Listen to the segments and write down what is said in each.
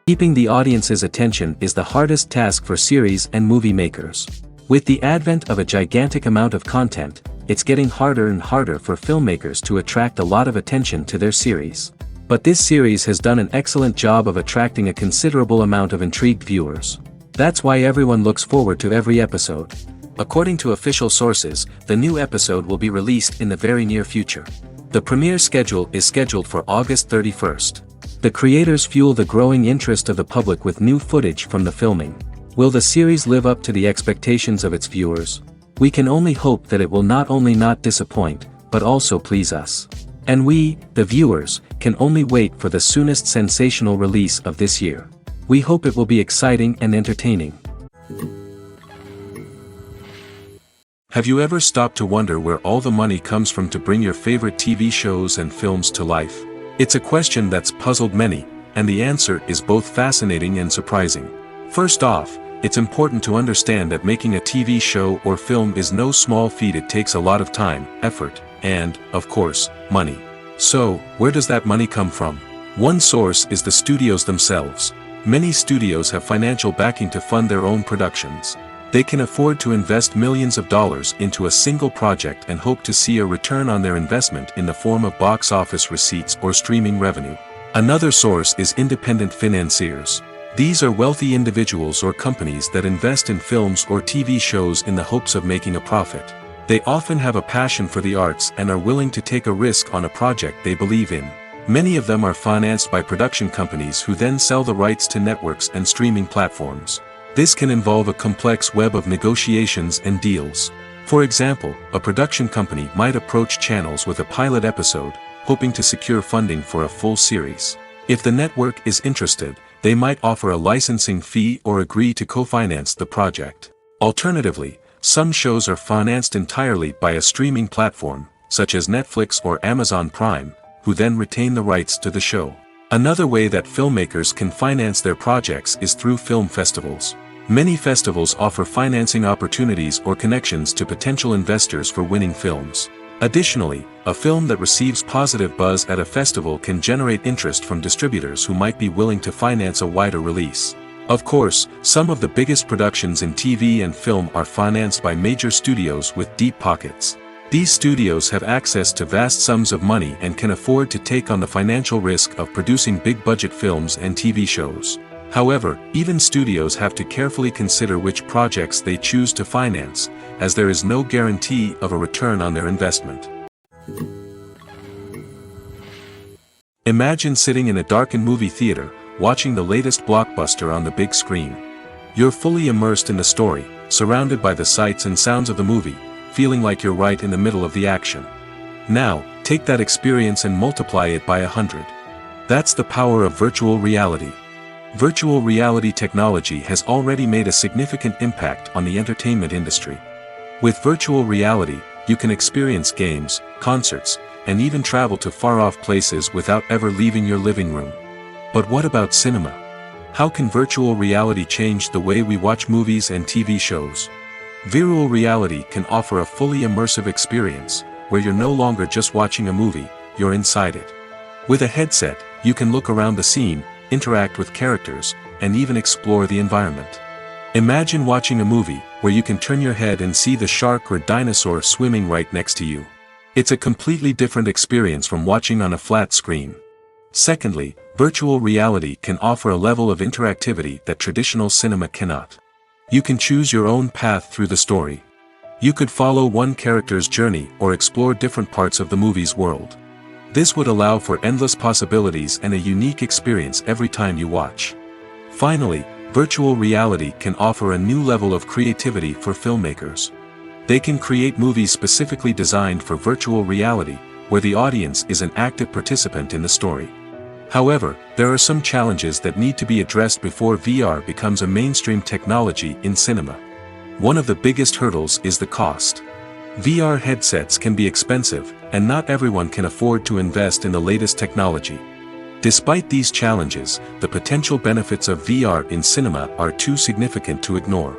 Keeping the audience's attention is the hardest task for series and movie makers. With the advent of a gigantic amount of content, it's getting harder and harder for filmmakers to attract a lot of attention to their series. But this series has done an excellent job of attracting a considerable amount of intrigued viewers. That's why everyone looks forward to every episode. According to official sources, the new episode will be released in the very near future. The premiere schedule is scheduled for August 31st. The creators fuel the growing interest of the public with new footage from the filming. Will the series live up to the expectations of its viewers? We can only hope that it will not only not disappoint, but also please us. And we, the viewers, can only wait for the soonest sensational release of this year. We hope it will be exciting and entertaining. Have you ever stopped to wonder where all the money comes from to bring your favorite TV shows and films to life? It's a question that's puzzled many, and the answer is both fascinating and surprising. First off, it's important to understand that making a TV show or film is no small feat. It takes a lot of time, effort, and, of course, money. So, where does that money come from? One source is the studios themselves. Many studios have financial backing to fund their own productions. They can afford to invest millions of dollars into a single project and hope to see a return on their investment in the form of box office receipts or streaming revenue. Another source is independent financiers. These are wealthy individuals or companies that invest in films or TV shows in the hopes of making a profit. They often have a passion for the arts and are willing to take a risk on a project they believe in. Many of them are financed by production companies who then sell the rights to networks and streaming platforms. This can involve a complex web of negotiations and deals. For example, a production company might approach channels with a pilot episode, hoping to secure funding for a full series. If the network is interested, they might offer a licensing fee or agree to co-finance the project. Alternatively, some shows are financed entirely by a streaming platform, such as Netflix or Amazon Prime, who then retain the rights to the show. Another way that filmmakers can finance their projects is through film festivals. Many festivals offer financing opportunities or connections to potential investors for winning films. Additionally, a film that receives positive buzz at a festival can generate interest from distributors who might be willing to finance a wider release. Of course, some of the biggest productions in TV and film are financed by major studios with deep pockets. These studios have access to vast sums of money and can afford to take on the financial risk of producing big-budget films and TV shows. However, even studios have to carefully consider which projects they choose to finance, as there is no guarantee of a return on their investment. Imagine sitting in a darkened movie theater, watching the latest blockbuster on the big screen. You're fully immersed in the story, surrounded by the sights and sounds of the movie, feeling like you're right in the middle of the action. Now, take that experience and multiply it by 100. That's the power of virtual reality. Virtual reality technology has already made a significant impact on the entertainment industry. With virtual reality, you can experience games, concerts, and even travel to far-off places without ever leaving your living room. But what about cinema? How can virtual reality change the way we watch movies and TV shows? Virtual reality can offer a fully immersive experience, where you're no longer just watching a movie, you're inside it. With a headset, you can look around the scene, interact with characters, and even explore the environment. Imagine watching a movie where you can turn your head and see the shark or dinosaur swimming right next to you. It's a completely different experience from watching on a flat screen. Secondly, virtual reality can offer a level of interactivity that traditional cinema cannot. You can choose your own path through the story. You could follow one character's journey or explore different parts of the movie's world. This would allow for endless possibilities and a unique experience every time you watch. Finally, virtual reality can offer a new level of creativity for filmmakers. They can create movies specifically designed for virtual reality, where the audience is an active participant in the story. However, there are some challenges that need to be addressed before VR becomes a mainstream technology in cinema. One of the biggest hurdles is the cost. VR headsets can be expensive, and not everyone can afford to invest in the latest technology. Despite these challenges, the potential benefits of VR in cinema are too significant to ignore.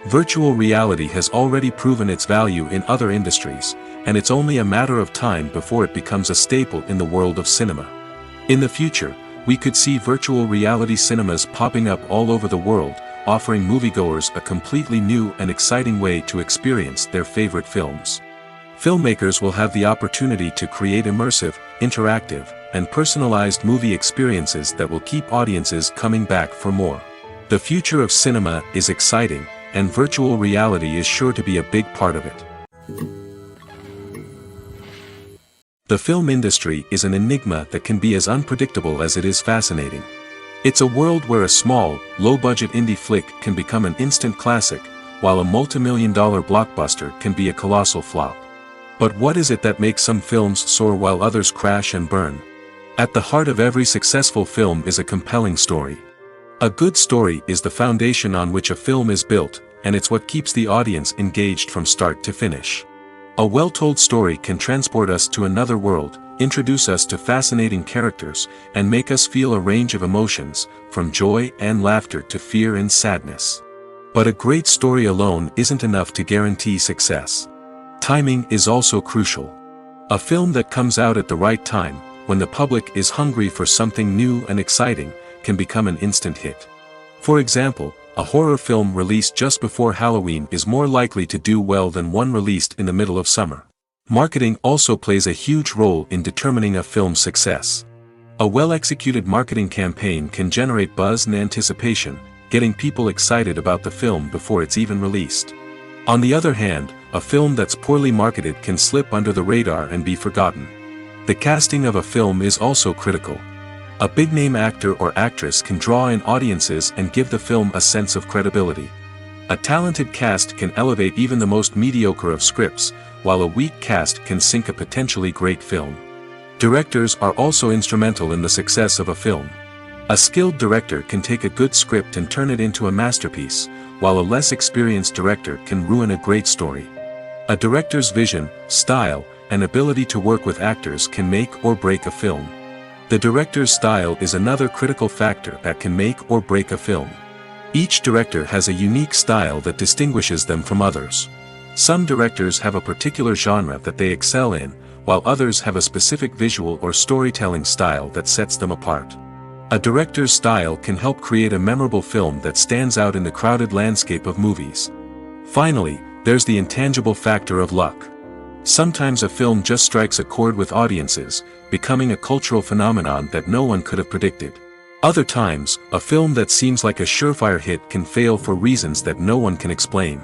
Virtual reality has already proven its value in other industries, and it's only a matter of time before it becomes a staple in the world of cinema. In the future, We could see virtual reality cinemas popping up all over the world, offering moviegoers a completely new and exciting way to experience their favorite films. Filmmakers will have the opportunity to create immersive, interactive, and personalized movie experiences that will keep audiences coming back for more. The future of cinema is exciting, and virtual reality is sure to be a big part of it. The film industry is an enigma that can be as unpredictable as it is fascinating. It's a world where a small, low-budget indie flick can become an instant classic, while a multi-million-dollar blockbuster can be a colossal flop. But what is it that makes some films soar while others crash and burn? At the heart of every successful film is a compelling story. A good story is the foundation on which a film is built, and it's what keeps the audience engaged from start to finish. A well-told story can transport us to another world, introduce us to fascinating characters, and make us feel a range of emotions, from joy and laughter to fear and sadness. But a great story alone isn't enough to guarantee success. Timing is also crucial. A film that comes out at the right time, when the public is hungry for something new and exciting, can become an instant hit. For example, a horror film released just before Halloween is more likely to do well than one released in the middle of summer. Marketing also plays a huge role in determining a film's success. A well-executed marketing campaign can generate buzz and anticipation, getting people excited about the film before it's even released. On the other hand, a film that's poorly marketed can slip under the radar and be forgotten. The casting of a film is also critical. A big-name actor or actress can draw in audiences and give the film a sense of credibility. A talented cast can elevate even the most mediocre of scripts, while a weak cast can sink a potentially great film. Directors are also instrumental in the success of a film. A skilled director can take a good script and turn it into a masterpiece, while a less experienced director can ruin a great story. A director's vision, style, and ability to work with actors can make or break a film. The director's style is another critical factor that can make or break a film. Each director has a unique style that distinguishes them from others. Some directors have a particular genre that they excel in, while others have a specific visual or storytelling style that sets them apart. A director's style can help create a memorable film that stands out in the crowded landscape of movies. Finally, there's the intangible factor of luck. Sometimes a film just strikes a chord with audiences, becoming a cultural phenomenon that no one could have predicted. Other times, a film that seems like a surefire hit can fail for reasons that no one can explain.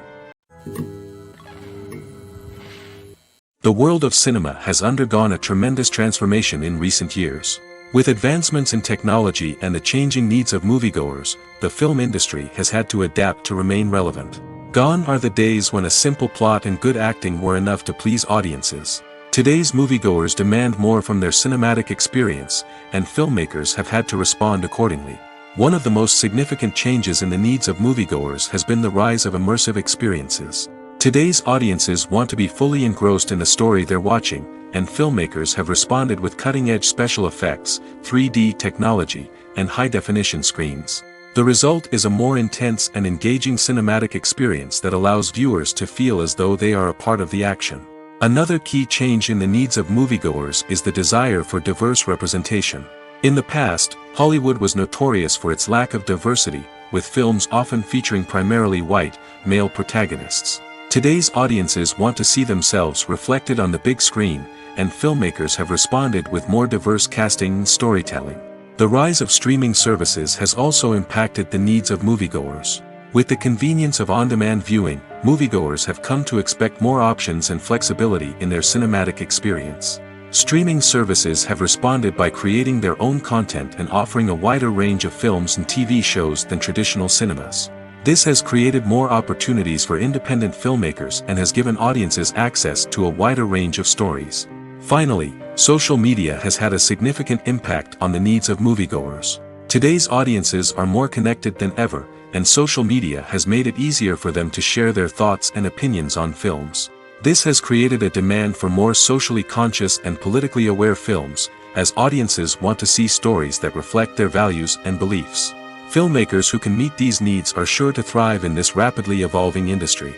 The world of cinema has undergone a tremendous transformation in recent years. With advancements in technology and the changing needs of moviegoers, the film industry has had to adapt to remain relevant. Gone are the days when a simple plot and good acting were enough to please audiences. Today's moviegoers demand more from their cinematic experience, and filmmakers have had to respond accordingly. One of the most significant changes in the needs of moviegoers has been the rise of immersive experiences. Today's audiences want to be fully engrossed in the story they're watching, and filmmakers have responded with cutting-edge special effects, 3D technology, and high-definition screens. The result is a more intense and engaging cinematic experience that allows viewers to feel as though they are a part of the action. Another key change in the needs of moviegoers is the desire for diverse representation. In the past, Hollywood was notorious for its lack of diversity, with films often featuring primarily white, male protagonists. Today's audiences want to see themselves reflected on the big screen, and filmmakers have responded with more diverse casting and storytelling. The rise of streaming services has also impacted the needs of moviegoers. With the convenience of on-demand viewing, moviegoers have come to expect more options and flexibility in their cinematic experience. Streaming services have responded by creating their own content and offering a wider range of films and TV shows than traditional cinemas. This has created more opportunities for independent filmmakers and has given audiences access to a wider range of stories. Finally, social media has had a significant impact on the needs of moviegoers. Today's audiences are more connected than ever, and social media has made it easier for them to share their thoughts and opinions on films. This has created a demand for more socially conscious and politically aware films, as audiences want to see stories that reflect their values and beliefs. Filmmakers who can meet these needs are sure to thrive in this rapidly evolving industry.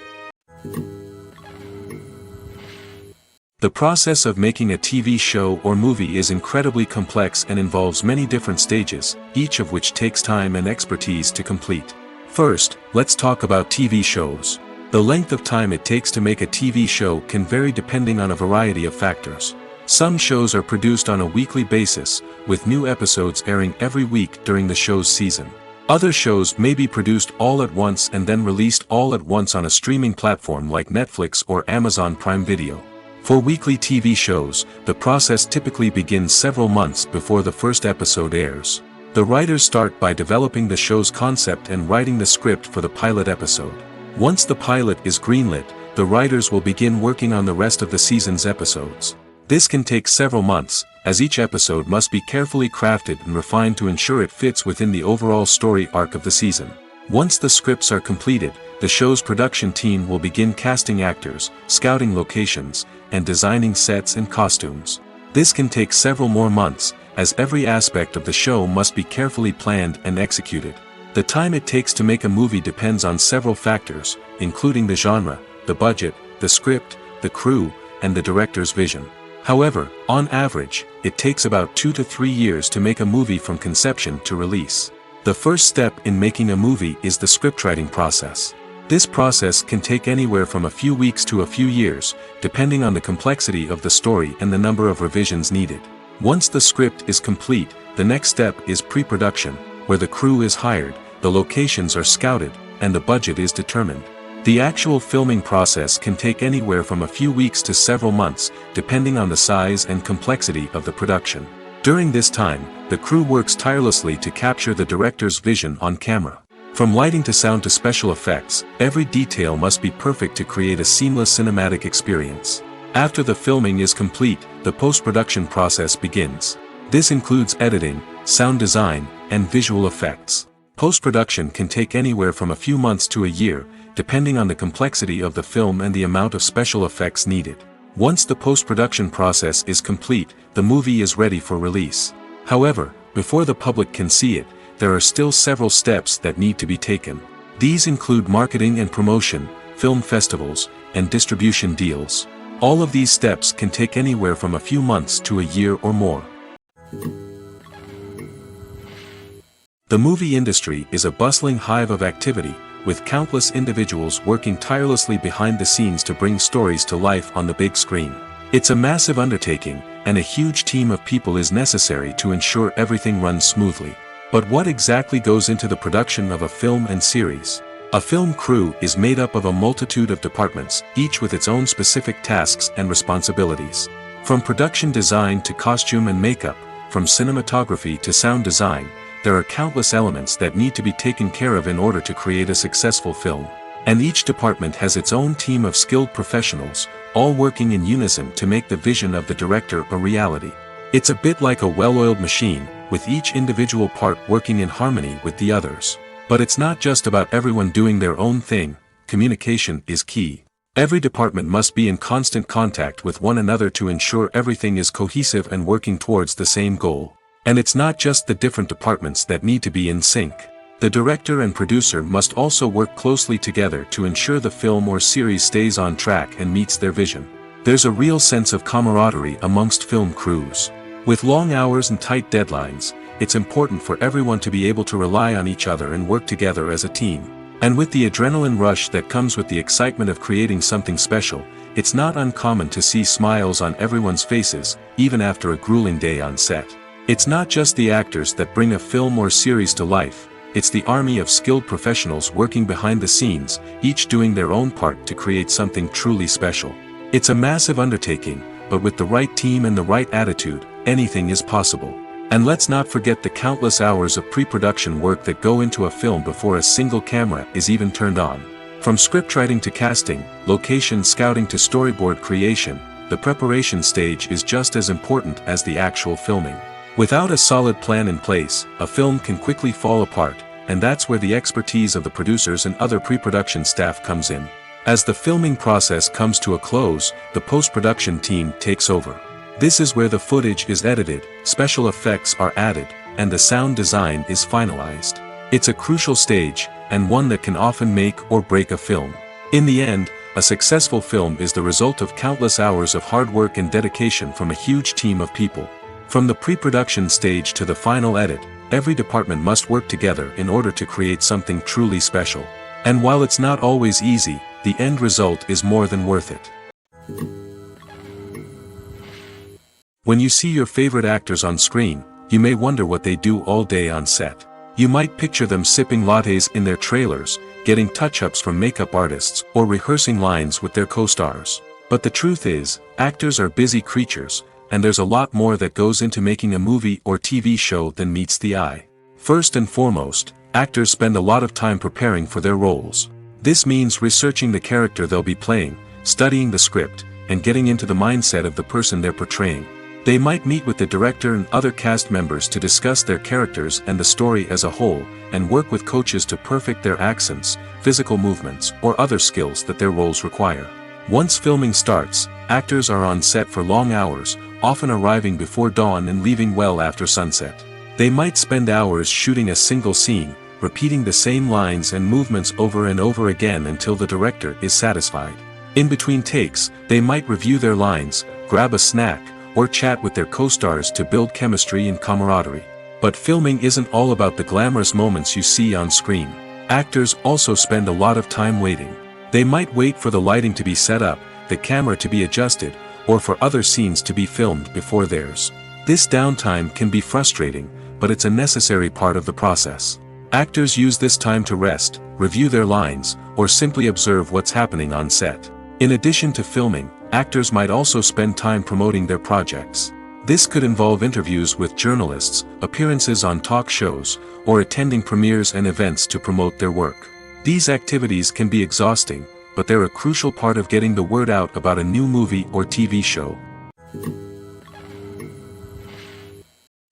The process of making a TV show or movie is incredibly complex and involves many different stages, each of which takes time and expertise to complete. First, let's talk about TV shows. The length of time it takes to make a TV show can vary depending on a variety of factors. Some shows are produced on a weekly basis, with new episodes airing every week during the show's season. Other shows may be produced all at once and then released all at once on a streaming platform like Netflix or Amazon Prime Video. For weekly TV shows, the process typically begins several months before the first episode airs. The writers start by developing the show's concept and writing the script for the pilot episode. Once the pilot is greenlit, the writers will begin working on the rest of the season's episodes. This can take several months, as each episode must be carefully crafted and refined to ensure it fits within the overall story arc of the season. Once the scripts are completed, the show's production team will begin casting actors, scouting locations, and designing sets and costumes. This can take several more months, as every aspect of the show must be carefully planned and executed. The time it takes to make a movie depends on several factors, including the genre, the budget, the script, the crew, and the director's vision. However, on average, it takes about 2 to 3 years to make a movie from conception to release. The first step in making a movie is the scriptwriting process. This process can take anywhere from a few weeks to a few years, depending on the complexity of the story and the number of revisions needed. Once the script is complete, the next step is pre-production, where the crew is hired, the locations are scouted, and the budget is determined. The actual filming process can take anywhere from a few weeks to several months, depending on the size and complexity of the production. During this time, the crew works tirelessly to capture the director's vision on camera. From lighting to sound to special effects, every detail must be perfect to create a seamless cinematic experience. After the filming is complete, the post-production process begins. This includes editing, sound design, and visual effects. Post-production can take anywhere from a few months to a year, depending on the complexity of the film and the amount of special effects needed. Once the post-production process is complete, the movie is ready for release. However, before the public can see it, there are still several steps that need to be taken. These include marketing and promotion, film festivals, and distribution deals. All of these steps can take anywhere from a few months to a year or more. The movie industry is a bustling hive of activity, with countless individuals working tirelessly behind the scenes to bring stories to life on the big screen. It's a massive undertaking, and a huge team of people is necessary to ensure everything runs smoothly. But what exactly goes into the production of a film and series? A film crew is made up of a multitude of departments, each with its own specific tasks and responsibilities. From production design to costume and makeup, from cinematography to sound design, there are countless elements that need to be taken care of in order to create a successful film. And each department has its own team of skilled professionals, all working in unison to make the vision of the director a reality. It's a bit like a well-oiled machine, with each individual part working in harmony with the others. But it's not just about everyone doing their own thing. Communication is key. Every department must be in constant contact with one another to ensure everything is cohesive and working towards the same goal. And it's not just the different departments that need to be in sync. The director and producer must also work closely together to ensure the film or series stays on track and meets their vision. There's a real sense of camaraderie amongst film crews. With long hours and tight deadlines, it's important for everyone to be able to rely on each other and work together as a team. And with the adrenaline rush that comes with the excitement of creating something special, it's not uncommon to see smiles on everyone's faces, even after a grueling day on set. It's not just the actors that bring a film or series to life, it's the army of skilled professionals working behind the scenes, each doing their own part to create something truly special. It's a massive undertaking, but with the right team and the right attitude, anything is possible. And let's not forget the countless hours of pre-production work that go into a film before a single camera is even turned on. From scriptwriting to casting, location scouting to storyboard creation, the preparation stage is just as important as the actual filming. Without a solid plan in place, a film can quickly fall apart, and that's where the expertise of the producers and other pre-production staff comes in. As the filming process comes to a close, the post-production team takes over. This is where the footage is edited, special effects are added, and the sound design is finalized. It's a crucial stage, and one that can often make or break a film. In the end, a successful film is the result of countless hours of hard work and dedication from a huge team of people. From the pre-production stage to the final edit, every department must work together in order to create something truly special. And while it's not always easy, the end result is more than worth it. When you see your favorite actors on screen, you may wonder what they do all day on set. You might picture them sipping lattes in their trailers, getting touch-ups from makeup artists, or rehearsing lines with their co-stars. But the truth is, actors are busy creatures, and there's a lot more that goes into making a movie or TV show than meets the eye. First and foremost, actors spend a lot of time preparing for their roles. This means researching the character they'll be playing, studying the script, and getting into the mindset of the person they're portraying. They might meet with the director and other cast members to discuss their characters and the story as a whole, and work with coaches to perfect their accents, physical movements, or other skills that their roles require. Once filming starts, actors are on set for long hours, often arriving before dawn and leaving well after sunset. They might spend hours shooting a single scene, repeating the same lines and movements over and over again until the director is satisfied. In between takes, they might review their lines, grab a snack, or chat with their co-stars to build chemistry and camaraderie. But filming isn't all about the glamorous moments you see on screen. Actors also spend a lot of time waiting. They might wait for the lighting to be set up, the camera to be adjusted, or for other scenes to be filmed before theirs. This downtime can be frustrating, but it's a necessary part of the process. Actors use this time to rest, review their lines, or simply observe what's happening on set. In addition to filming, actors might also spend time promoting their projects. This could involve interviews with journalists, appearances on talk shows, or attending premieres and events to promote their work. These activities can be exhausting, but they're a crucial part of getting the word out about a new movie or TV show.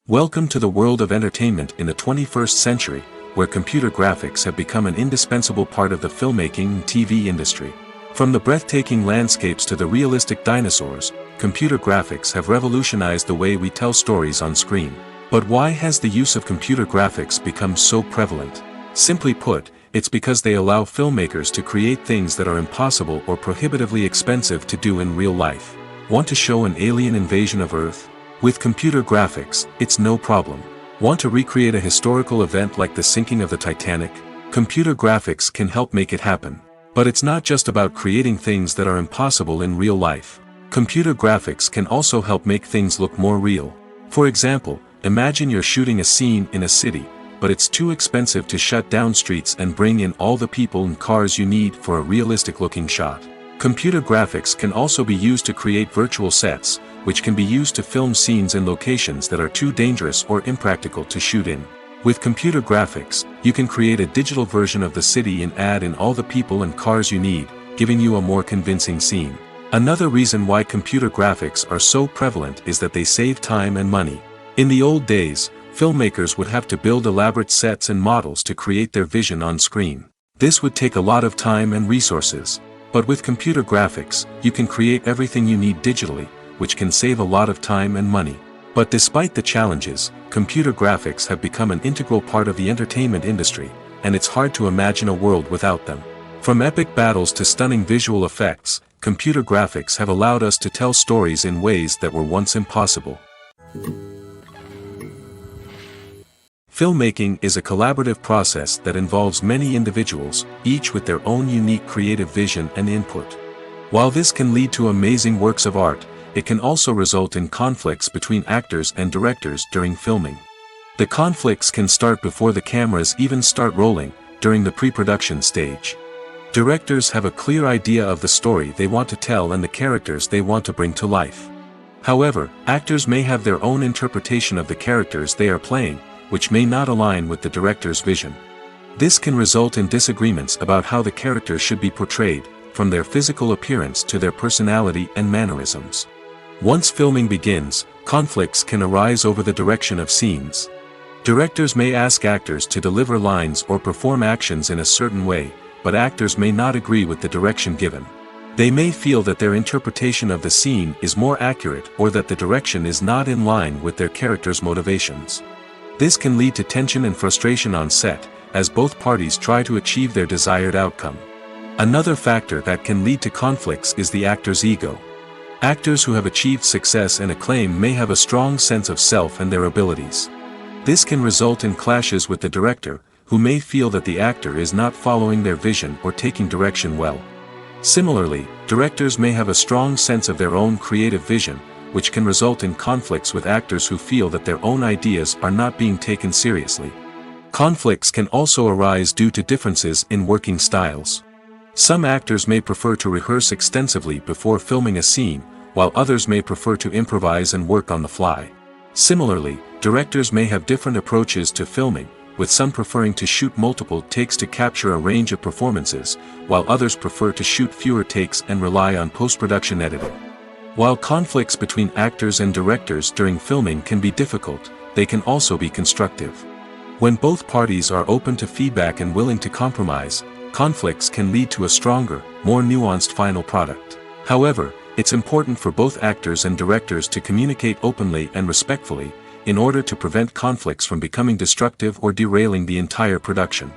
Welcome to the world of entertainment in the 21st century, where computer graphics have become an indispensable part of the filmmaking and TV industry. From the breathtaking landscapes to the realistic dinosaurs, computer graphics have revolutionized the way we tell stories on screen. But why has the use of computer graphics become so prevalent? Simply put, it's because they allow filmmakers to create things that are impossible or prohibitively expensive to do in real life. Want to show an alien invasion of Earth? With computer graphics, it's no problem. Want to recreate a historical event like the sinking of the Titanic? Computer graphics can help make it happen. But it's not just about creating things that are impossible in real life. Computer graphics can also help make things look more real. For example, imagine you're shooting a scene in a city, but it's too expensive to shut down streets and bring in all the people and cars you need for a realistic-looking shot. Computer graphics can also be used to create virtual sets, which can be used to film scenes in locations that are too dangerous or impractical to shoot in. With computer graphics, you can create a digital version of the city and add in all the people and cars you need, giving you a more convincing scene. Another reason why computer graphics are so prevalent is that they save time and money. In the old days, filmmakers would have to build elaborate sets and models to create their vision on screen. This would take a lot of time and resources. But with computer graphics, you can create everything you need digitally, which can save a lot of time and money. But despite the challenges, computer graphics have become an integral part of the entertainment industry, and it's hard to imagine a world without them. From epic battles to stunning visual effects, computer graphics have allowed us to tell stories in ways that were once impossible. Filmmaking is a collaborative process that involves many individuals, each with their own unique creative vision and input. While this can lead to amazing works of art, it can also result in conflicts between actors and directors during filming. The conflicts can start before the cameras even start rolling, during the pre-production stage. Directors have a clear idea of the story they want to tell and the characters they want to bring to life. However, actors may have their own interpretation of the characters they are playing, which may not align with the director's vision. This can result in disagreements about how the characters should be portrayed, from their physical appearance to their personality and mannerisms. Once filming begins, conflicts can arise over the direction of scenes. Directors may ask actors to deliver lines or perform actions in a certain way, but actors may not agree with the direction given. They may feel that their interpretation of the scene is more accurate or that the direction is not in line with their character's motivations. This can lead to tension and frustration on set, as both parties try to achieve their desired outcome. Another factor that can lead to conflicts is the actor's ego. Actors who have achieved success and acclaim may have a strong sense of self and their abilities. This can result in clashes with the director, who may feel that the actor is not following their vision or taking direction well. Similarly, directors may have a strong sense of their own creative vision, which can result in conflicts with actors who feel that their own ideas are not being taken seriously. Conflicts can also arise due to differences in working styles. Some actors may prefer to rehearse extensively before filming a scene, while others may prefer to improvise and work on the fly. Similarly, directors may have different approaches to filming, with some preferring to shoot multiple takes to capture a range of performances, while others prefer to shoot fewer takes and rely on post-production editing. While conflicts between actors and directors during filming can be difficult, they can also be constructive. When both parties are open to feedback and willing to compromise, conflicts can lead to a stronger, more nuanced final product. However, it's important for both actors and directors to communicate openly and respectfully, in order to prevent conflicts from becoming destructive or derailing the entire production.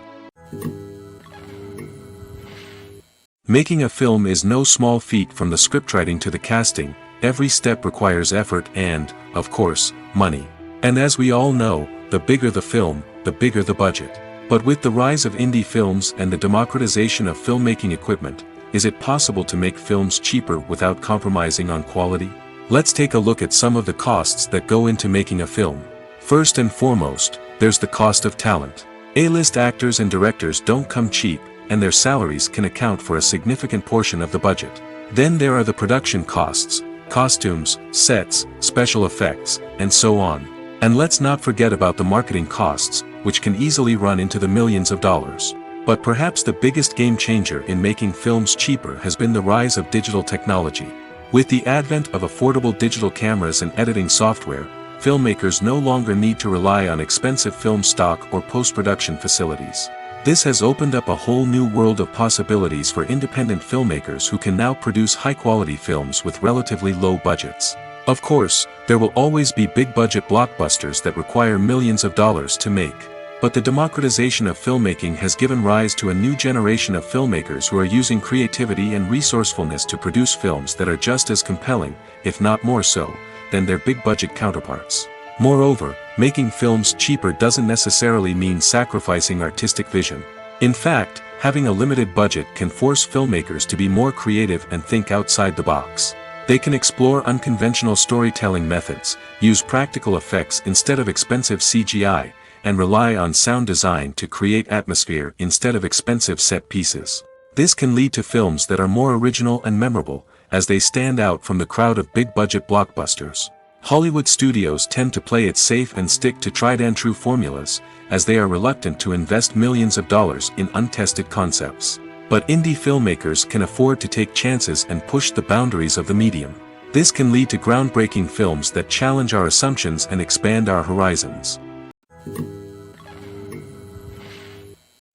Making a film is no small feat. From the scriptwriting to the casting, every step requires effort and, of course, money. And as we all know, the bigger the film, the bigger the budget. But with the rise of indie films and the democratization of filmmaking equipment, is it possible to make films cheaper without compromising on quality? Let's take a look at some of the costs that go into making a film. First and foremost, there's the cost of talent. A-list actors and directors don't come cheap, and their salaries can account for a significant portion of the budget. Then there are the production costs, costumes, sets, special effects, and so on. And let's not forget about the marketing costs, which can easily run into the millions of dollars. But perhaps the biggest game changer in making films cheaper has been the rise of digital technology. With the advent of affordable digital cameras and editing software, filmmakers no longer need to rely on expensive film stock or post-production facilities. This has opened up a whole new world of possibilities for independent filmmakers who can now produce high-quality films with relatively low budgets. Of course, there will always be big-budget blockbusters that require millions of dollars to make. But the democratization of filmmaking has given rise to a new generation of filmmakers who are using creativity and resourcefulness to produce films that are just as compelling, if not more so, than their big-budget counterparts. Moreover, making films cheaper doesn't necessarily mean sacrificing artistic vision. In fact, having a limited budget can force filmmakers to be more creative and think outside the box. They can explore unconventional storytelling methods, use practical effects instead of expensive CGI, and rely on sound design to create atmosphere instead of expensive set pieces. This can lead to films that are more original and memorable, as they stand out from the crowd of big-budget blockbusters. Hollywood studios tend to play it safe and stick to tried-and-true formulas, as they are reluctant to invest millions of dollars in untested concepts. But indie filmmakers can afford to take chances and push the boundaries of the medium. This can lead to groundbreaking films that challenge our assumptions and expand our horizons.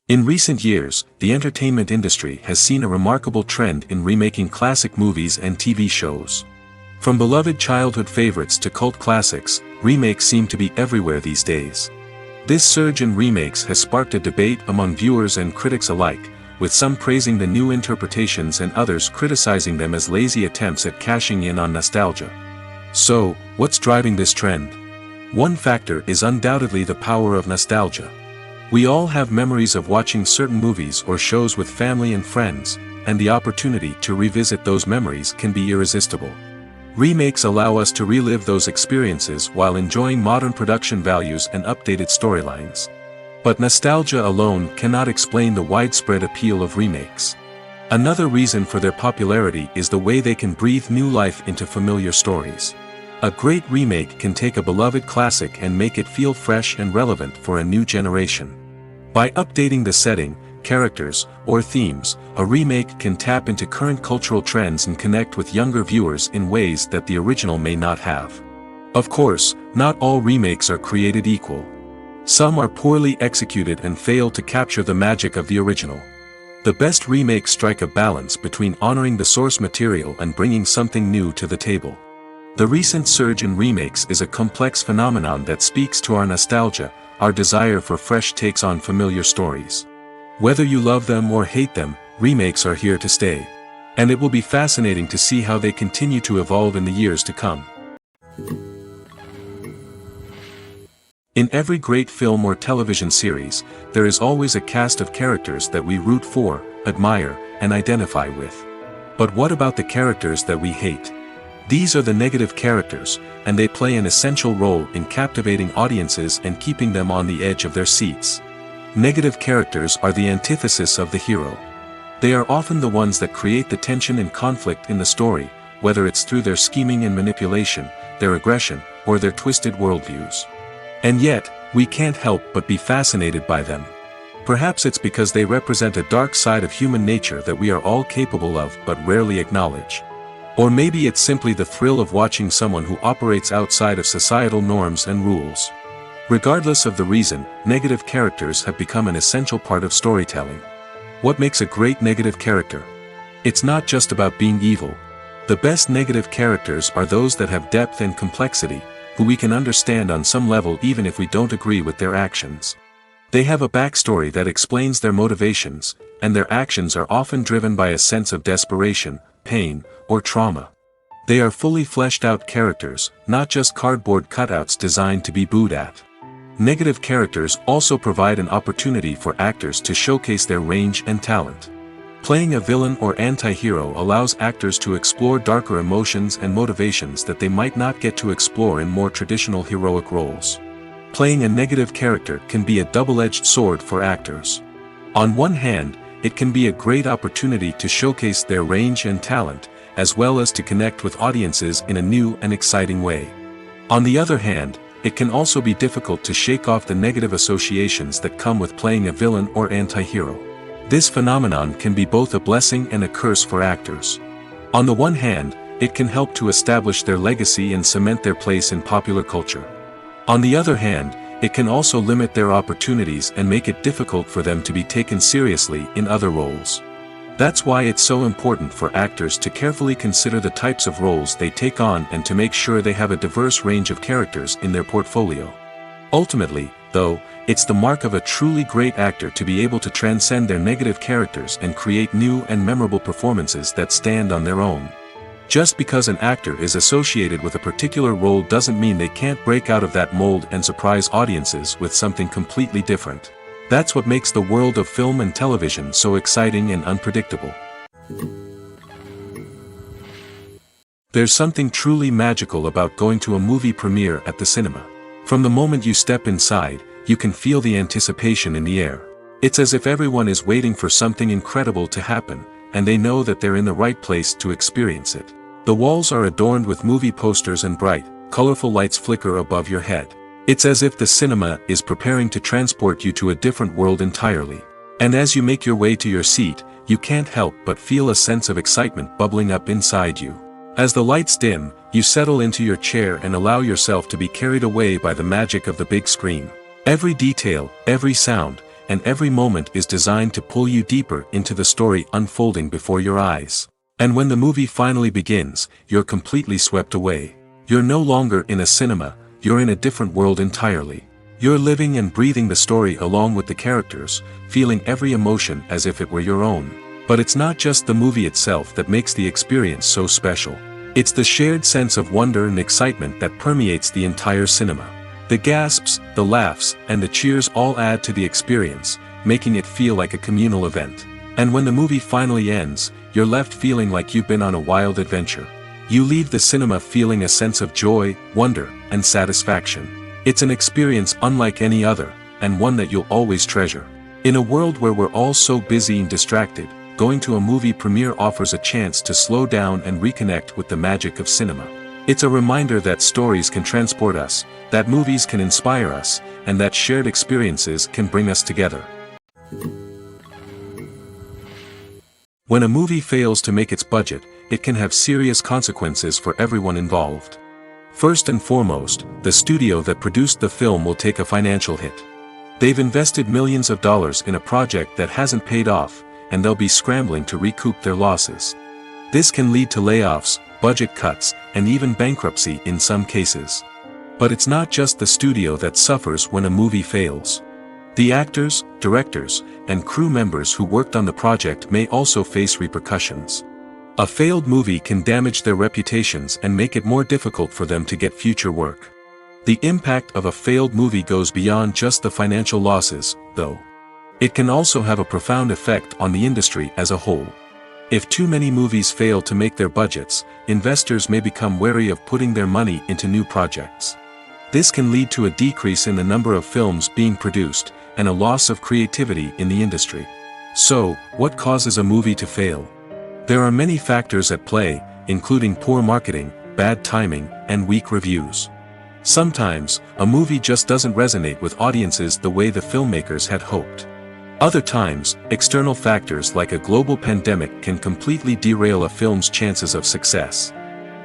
In recent years, the entertainment industry has seen a remarkable trend in remaking classic movies and TV shows. From beloved childhood favorites to cult classics, remakes seem to be everywhere these days. This surge in remakes has sparked a debate among viewers and critics alike, with some praising the new interpretations and others criticizing them as lazy attempts at cashing in on nostalgia. So, what's driving this trend? One factor is undoubtedly the power of nostalgia. We all have memories of watching certain movies or shows with family and friends, and the opportunity to revisit those memories can be irresistible. Remakes allow us to relive those experiences while enjoying modern production values and updated storylines. But nostalgia alone cannot explain the widespread appeal of remakes. Another reason for their popularity is the way they can breathe new life into familiar stories. A great remake can take a beloved classic and make it feel fresh and relevant for a new generation. By updating the setting, characters, or themes, a remake can tap into current cultural trends and connect with younger viewers in ways that the original may not have. Of course, not all remakes are created equal. Some are poorly executed and fail to capture the magic of the original. The best remakes strike a balance between honoring the source material and bringing something new to the table. The recent surge in remakes is a complex phenomenon that speaks to our nostalgia, our desire for fresh takes on familiar stories. Whether you love them or hate them, remakes are here to stay. And it will be fascinating to see how they continue to evolve in the years to come. In every great film or television series, there is always a cast of characters that we root for, admire, and identify with. But what about the characters that we hate? These are the negative characters, and they play an essential role in captivating audiences and keeping them on the edge of their seats. Negative characters are the antithesis of the hero. They are often the ones that create the tension and conflict in the story, whether it's through their scheming and manipulation, their aggression, or their twisted worldviews. And yet, we can't help but be fascinated by them. Perhaps it's because they represent a dark side of human nature that we are all capable of but rarely acknowledge. Or maybe it's simply the thrill of watching someone who operates outside of societal norms and rules. Regardless of the reason, negative characters have become an essential part of storytelling. What makes a great negative character? It's not just about being evil. The best negative characters are those that have depth and complexity, who we can understand on some level even if we don't agree with their actions. They have a backstory that explains their motivations, and their actions are often driven by a sense of desperation, pain, or trauma. They are fully fleshed out characters, not just cardboard cutouts designed to be booed at. Negative characters also provide an opportunity for actors to showcase their range and talent. Playing a villain or anti-hero allows actors to explore darker emotions and motivations that they might not get to explore in more traditional heroic roles. Playing a negative character can be a double-edged sword for actors. On one hand, it can be a great opportunity to showcase their range and talent, as well as to connect with audiences in a new and exciting way. On the other hand, it can also be difficult to shake off the negative associations that come with playing a villain or anti-hero. This phenomenon can be both a blessing and a curse for actors. On the one hand, it can help to establish their legacy and cement their place in popular culture. On the other hand, it can also limit their opportunities and make it difficult for them to be taken seriously in other roles. That's why it's so important for actors to carefully consider the types of roles they take on and to make sure they have a diverse range of characters in their portfolio. Ultimately, though, it's the mark of a truly great actor to be able to transcend their negative characters and create new and memorable performances that stand on their own. Just because an actor is associated with a particular role doesn't mean they can't break out of that mold and surprise audiences with something completely different. That's what makes the world of film and television so exciting and unpredictable. There's something truly magical about going to a movie premiere at the cinema. From the moment you step inside, you can feel the anticipation in the air. It's as if everyone is waiting for something incredible to happen, and they know that they're in the right place to experience it. The walls are adorned with movie posters and bright, colorful lights flicker above your head. It's as if the cinema is preparing to transport you to a different world entirely. And as you make your way to your seat, you can't help but feel a sense of excitement bubbling up inside you. As the lights dim, you settle into your chair and allow yourself to be carried away by the magic of the big screen. Every detail, every sound, and every moment is designed to pull you deeper into the story unfolding before your eyes. And when the movie finally begins, you're completely swept away. You're no longer in a cinema, you're in a different world entirely. You're living and breathing the story along with the characters, feeling every emotion as if it were your own. But it's not just the movie itself that makes the experience so special. It's the shared sense of wonder and excitement that permeates the entire cinema. The gasps, the laughs, and the cheers all add to the experience, making it feel like a communal event. And when the movie finally ends, you're left feeling like you've been on a wild adventure. You leave the cinema feeling a sense of joy, wonder, and satisfaction. It's an experience unlike any other, and one that you'll always treasure. In a world where we're all so busy and distracted, going to a movie premiere offers a chance to slow down and reconnect with the magic of cinema. It's a reminder that stories can transport us, that movies can inspire us, and that shared experiences can bring us together. When a movie fails to make its budget, it can have serious consequences for everyone involved. First and foremost, the studio that produced the film will take a financial hit. They've invested millions of dollars in a project that hasn't paid off, and they'll be scrambling to recoup their losses. This can lead to layoffs, budget cuts, and even bankruptcy in some cases. But it's not just the studio that suffers when a movie fails. The actors, directors, and crew members who worked on the project may also face repercussions. A failed movie can damage their reputations and make it more difficult for them to get future work. The impact of a failed movie goes beyond just the financial losses, though. It can also have a profound effect on the industry as a whole. If too many movies fail to make their budgets, investors may become wary of putting their money into new projects. This can lead to a decrease in the number of films being produced, and a loss of creativity in the industry. So, what causes a movie to fail? There are many factors at play, including poor marketing, bad timing, and weak reviews. Sometimes, a movie just doesn't resonate with audiences the way the filmmakers had hoped. Other times, external factors like a global pandemic can completely derail a film's chances of success.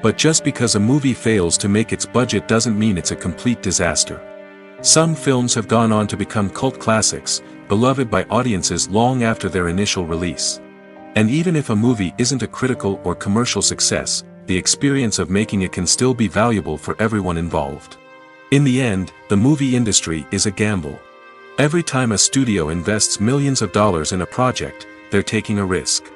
But just because a movie fails to make its budget doesn't mean it's a complete disaster. Some films have gone on to become cult classics, beloved by audiences long after their initial release. And even if a movie isn't a critical or commercial success, the experience of making it can still be valuable for everyone involved. In the end, the movie industry is a gamble. Every time a studio invests millions of dollars in a project, they're taking a risk.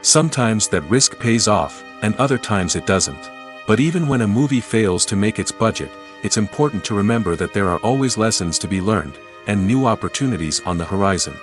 Sometimes that risk pays off, and other times it doesn't. But even when a movie fails to make its budget, it's important to remember that there are always lessons to be learned, and new opportunities on the horizon.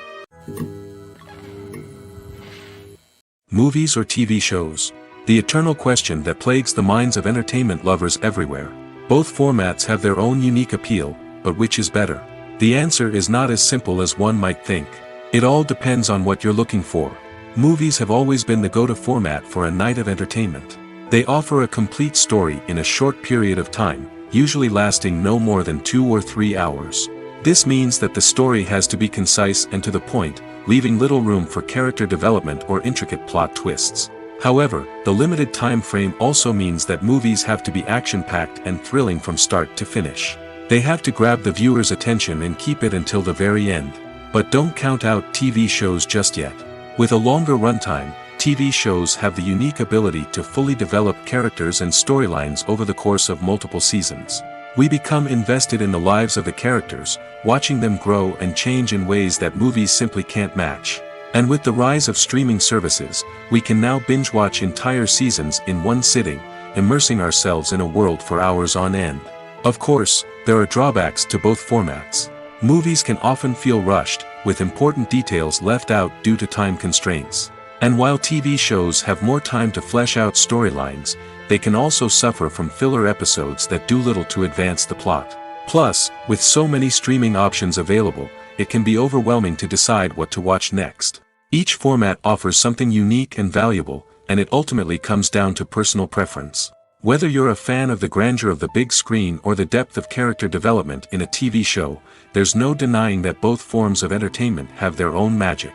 Movies or TV shows? The eternal question that plagues the minds of entertainment lovers everywhere. Both formats have their own unique appeal, but which is better? The answer is not as simple as one might think. It all depends on what you're looking for. Movies have always been the go-to format for a night of entertainment. They offer a complete story in a short period of time, usually lasting no more than 2 or 3 hours. This means that the story has to be concise and to the point, leaving little room for character development or intricate plot twists. However, the limited time frame also means that movies have to be action-packed and thrilling from start to finish. They have to grab the viewer's attention and keep it until the very end. But don't count out TV shows just yet. With a longer runtime, TV shows have the unique ability to fully develop characters and storylines over the course of multiple seasons. We become invested in the lives of the characters, watching them grow and change in ways that movies simply can't match. And with the rise of streaming services, we can now binge-watch entire seasons in one sitting, immersing ourselves in a world for hours on end. Of course, there are drawbacks to both formats. Movies can often feel rushed, with important details left out due to time constraints. And while TV shows have more time to flesh out storylines, they can also suffer from filler episodes that do little to advance the plot. Plus, with so many streaming options available, it can be overwhelming to decide what to watch next. Each format offers something unique and valuable, and it ultimately comes down to personal preference. Whether you're a fan of the grandeur of the big screen or the depth of character development in a TV show, there's no denying that both forms of entertainment have their own magic.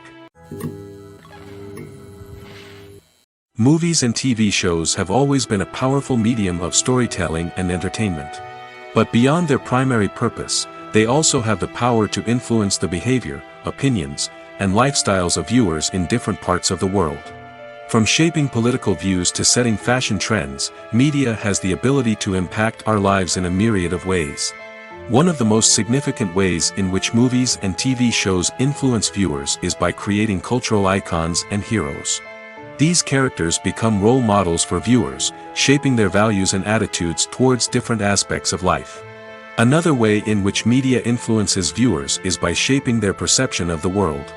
Movies and TV shows have always been a powerful medium of storytelling and entertainment. But beyond their primary purpose, they also have the power to influence the behavior, opinions, and lifestyles of viewers in different parts of the world. From shaping political views to setting fashion trends, media has the ability to impact our lives in a myriad of ways. One of the most significant ways in which movies and TV shows influence viewers is by creating cultural icons and heroes. These characters become role models for viewers, shaping their values and attitudes towards different aspects of life. Another way in which media influences viewers is by shaping their perception of the world.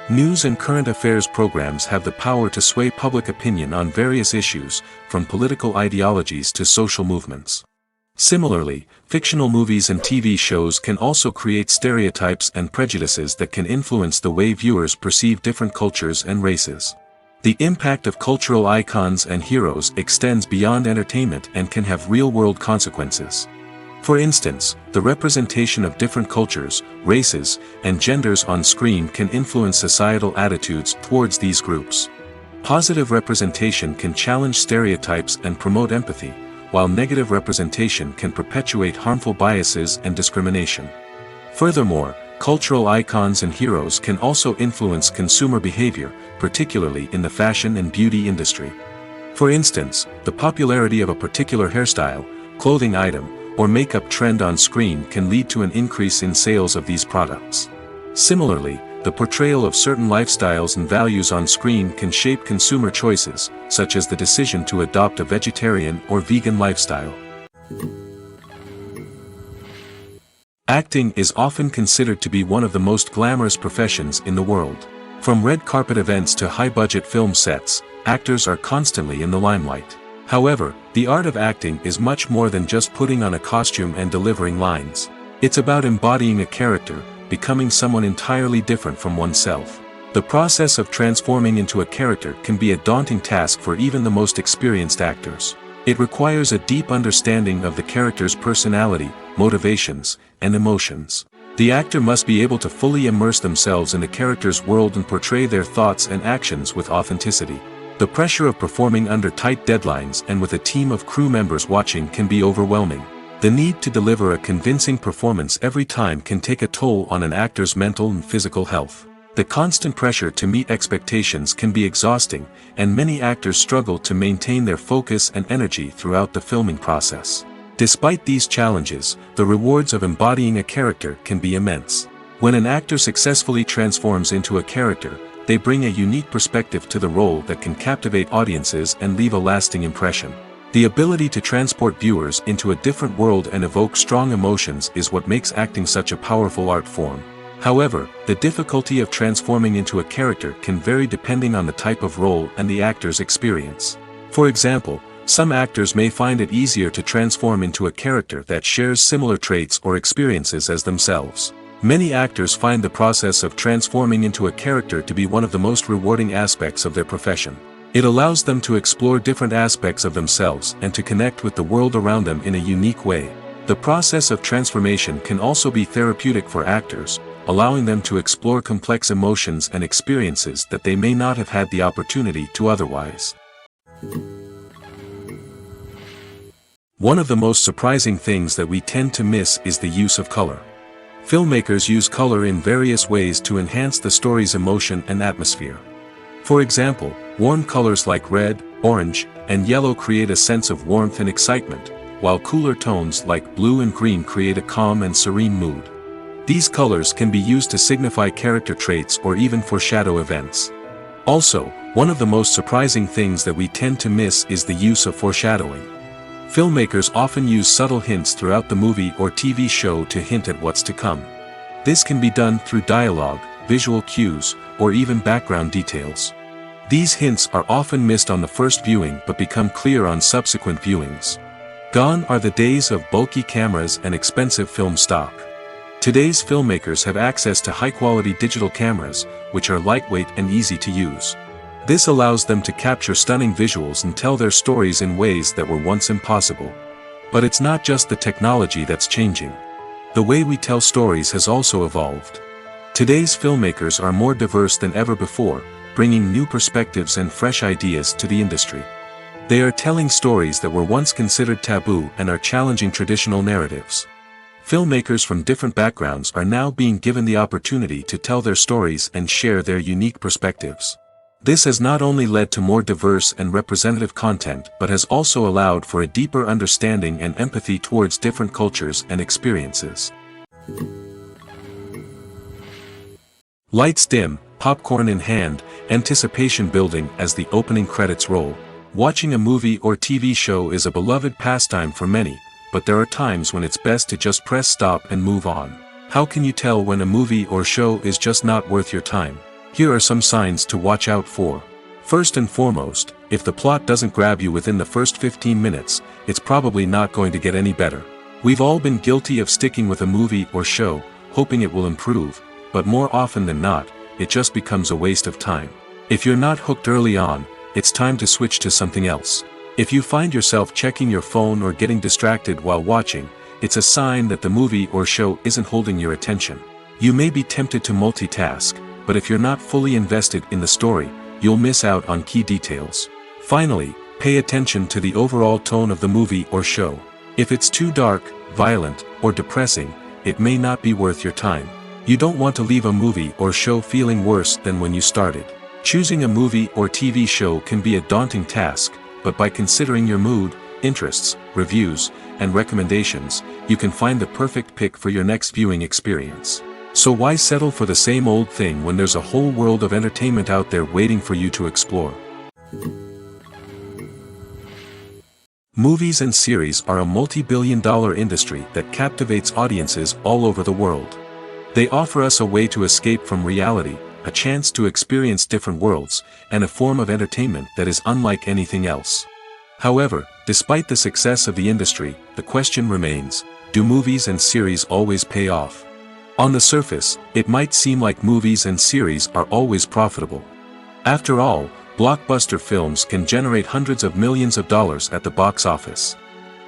News and current affairs programs have the power to sway public opinion on various issues, from political ideologies to social movements. Similarly, fictional movies and TV shows can also create stereotypes and prejudices that can influence the way viewers perceive different cultures and races. The impact of cultural icons and heroes extends beyond entertainment and can have real-world consequences. For instance, the representation of different cultures, races, and genders on screen can influence societal attitudes towards these groups. Positive representation can challenge stereotypes and promote empathy, while negative representation can perpetuate harmful biases and discrimination. Furthermore, cultural icons and heroes can also influence consumer behavior, particularly in the fashion and beauty industry. For instance, the popularity of a particular hairstyle, clothing item, or makeup trend on screen can lead to an increase in sales of these products. Similarly, the portrayal of certain lifestyles and values on screen can shape consumer choices, such as the decision to adopt a vegetarian or vegan lifestyle. Acting is often considered to be one of the most glamorous professions in the world. From red carpet events to high-budget film sets, actors are constantly in the limelight. However, the art of acting is much more than just putting on a costume and delivering lines. It's about embodying a character, becoming someone entirely different from oneself. The process of transforming into a character can be a daunting task for even the most experienced actors. It requires a deep understanding of the character's personality, motivations, and emotions. The actor must be able to fully immerse themselves in the character's world and portray their thoughts and actions with authenticity. The pressure of performing under tight deadlines and with a team of crew members watching can be overwhelming. The need to deliver a convincing performance every time can take a toll on an actor's mental and physical health. The constant pressure to meet expectations can be exhausting, and many actors struggle to maintain their focus and energy throughout the filming process. Despite these challenges, the rewards of embodying a character can be immense. When an actor successfully transforms into a character, they bring a unique perspective to the role that can captivate audiences and leave a lasting impression. The ability to transport viewers into a different world and evoke strong emotions is what makes acting such a powerful art form. However, the difficulty of transforming into a character can vary depending on the type of role and the actor's experience. For example, some actors may find it easier to transform into a character that shares similar traits or experiences as themselves. Many actors find the process of transforming into a character to be one of the most rewarding aspects of their profession. It allows them to explore different aspects of themselves and to connect with the world around them in a unique way. The process of transformation can also be therapeutic for actors, allowing them to explore complex emotions and experiences that they may not have had the opportunity to otherwise. One of the most surprising things that we tend to miss is the use of color. Filmmakers use color in various ways to enhance the story's emotion and atmosphere. For example, warm colors like red, orange, and yellow create a sense of warmth and excitement, while cooler tones like blue and green create a calm and serene mood. These colors can be used to signify character traits or even foreshadow events. Also, one of the most surprising things that we tend to miss is the use of foreshadowing. Filmmakers often use subtle hints throughout the movie or TV show to hint at what's to come. This can be done through dialogue, visual cues, or even background details. These hints are often missed on the first viewing but become clear on subsequent viewings. Gone are the days of bulky cameras and expensive film stock. Today's filmmakers have access to high-quality digital cameras, which are lightweight and easy to use. This allows them to capture stunning visuals and tell their stories in ways that were once impossible. But it's not just the technology that's changing. The way we tell stories has also evolved. Today's filmmakers are more diverse than ever before, bringing new perspectives and fresh ideas to the industry. They are telling stories that were once considered taboo and are challenging traditional narratives. Filmmakers from different backgrounds are now being given the opportunity to tell their stories and share their unique perspectives. This has not only led to more diverse and representative content but has also allowed for a deeper understanding and empathy towards different cultures and experiences. Lights dim, popcorn in hand, anticipation building as the opening credits roll. Watching a movie or TV show is a beloved pastime for many, but there are times when it's best to just press stop and move on. How can you tell when a movie or show is just not worth your time? Here are some signs to watch out for. First and foremost, if the plot doesn't grab you within the first 15 minutes, it's probably not going to get any better. We've all been guilty of sticking with a movie or show, hoping it will improve, but more often than not, it just becomes a waste of time. If you're not hooked early on, it's time to switch to something else. If you find yourself checking your phone or getting distracted while watching, it's a sign that the movie or show isn't holding your attention. You may be tempted to multitask, but if you're not fully invested in the story, you'll miss out on key details. Finally, pay attention to the overall tone of the movie or show. If it's too dark, violent, or depressing, it may not be worth your time. You don't want to leave a movie or show feeling worse than when you started. Choosing a movie or TV show can be a daunting task, but by considering your mood, interests, reviews, and recommendations, you can find the perfect pick for your next viewing experience. So why settle for the same old thing when there's a whole world of entertainment out there waiting for you to explore? Movies and series are a multi-billion-dollar industry that captivates audiences all over the world. They offer us a way to escape from reality, a chance to experience different worlds, and a form of entertainment that is unlike anything else. However, despite the success of the industry, the question remains, do movies and series always pay off? On the surface, it might seem like movies and series are always profitable. After all, blockbuster films can generate hundreds of millions of dollars at the box office.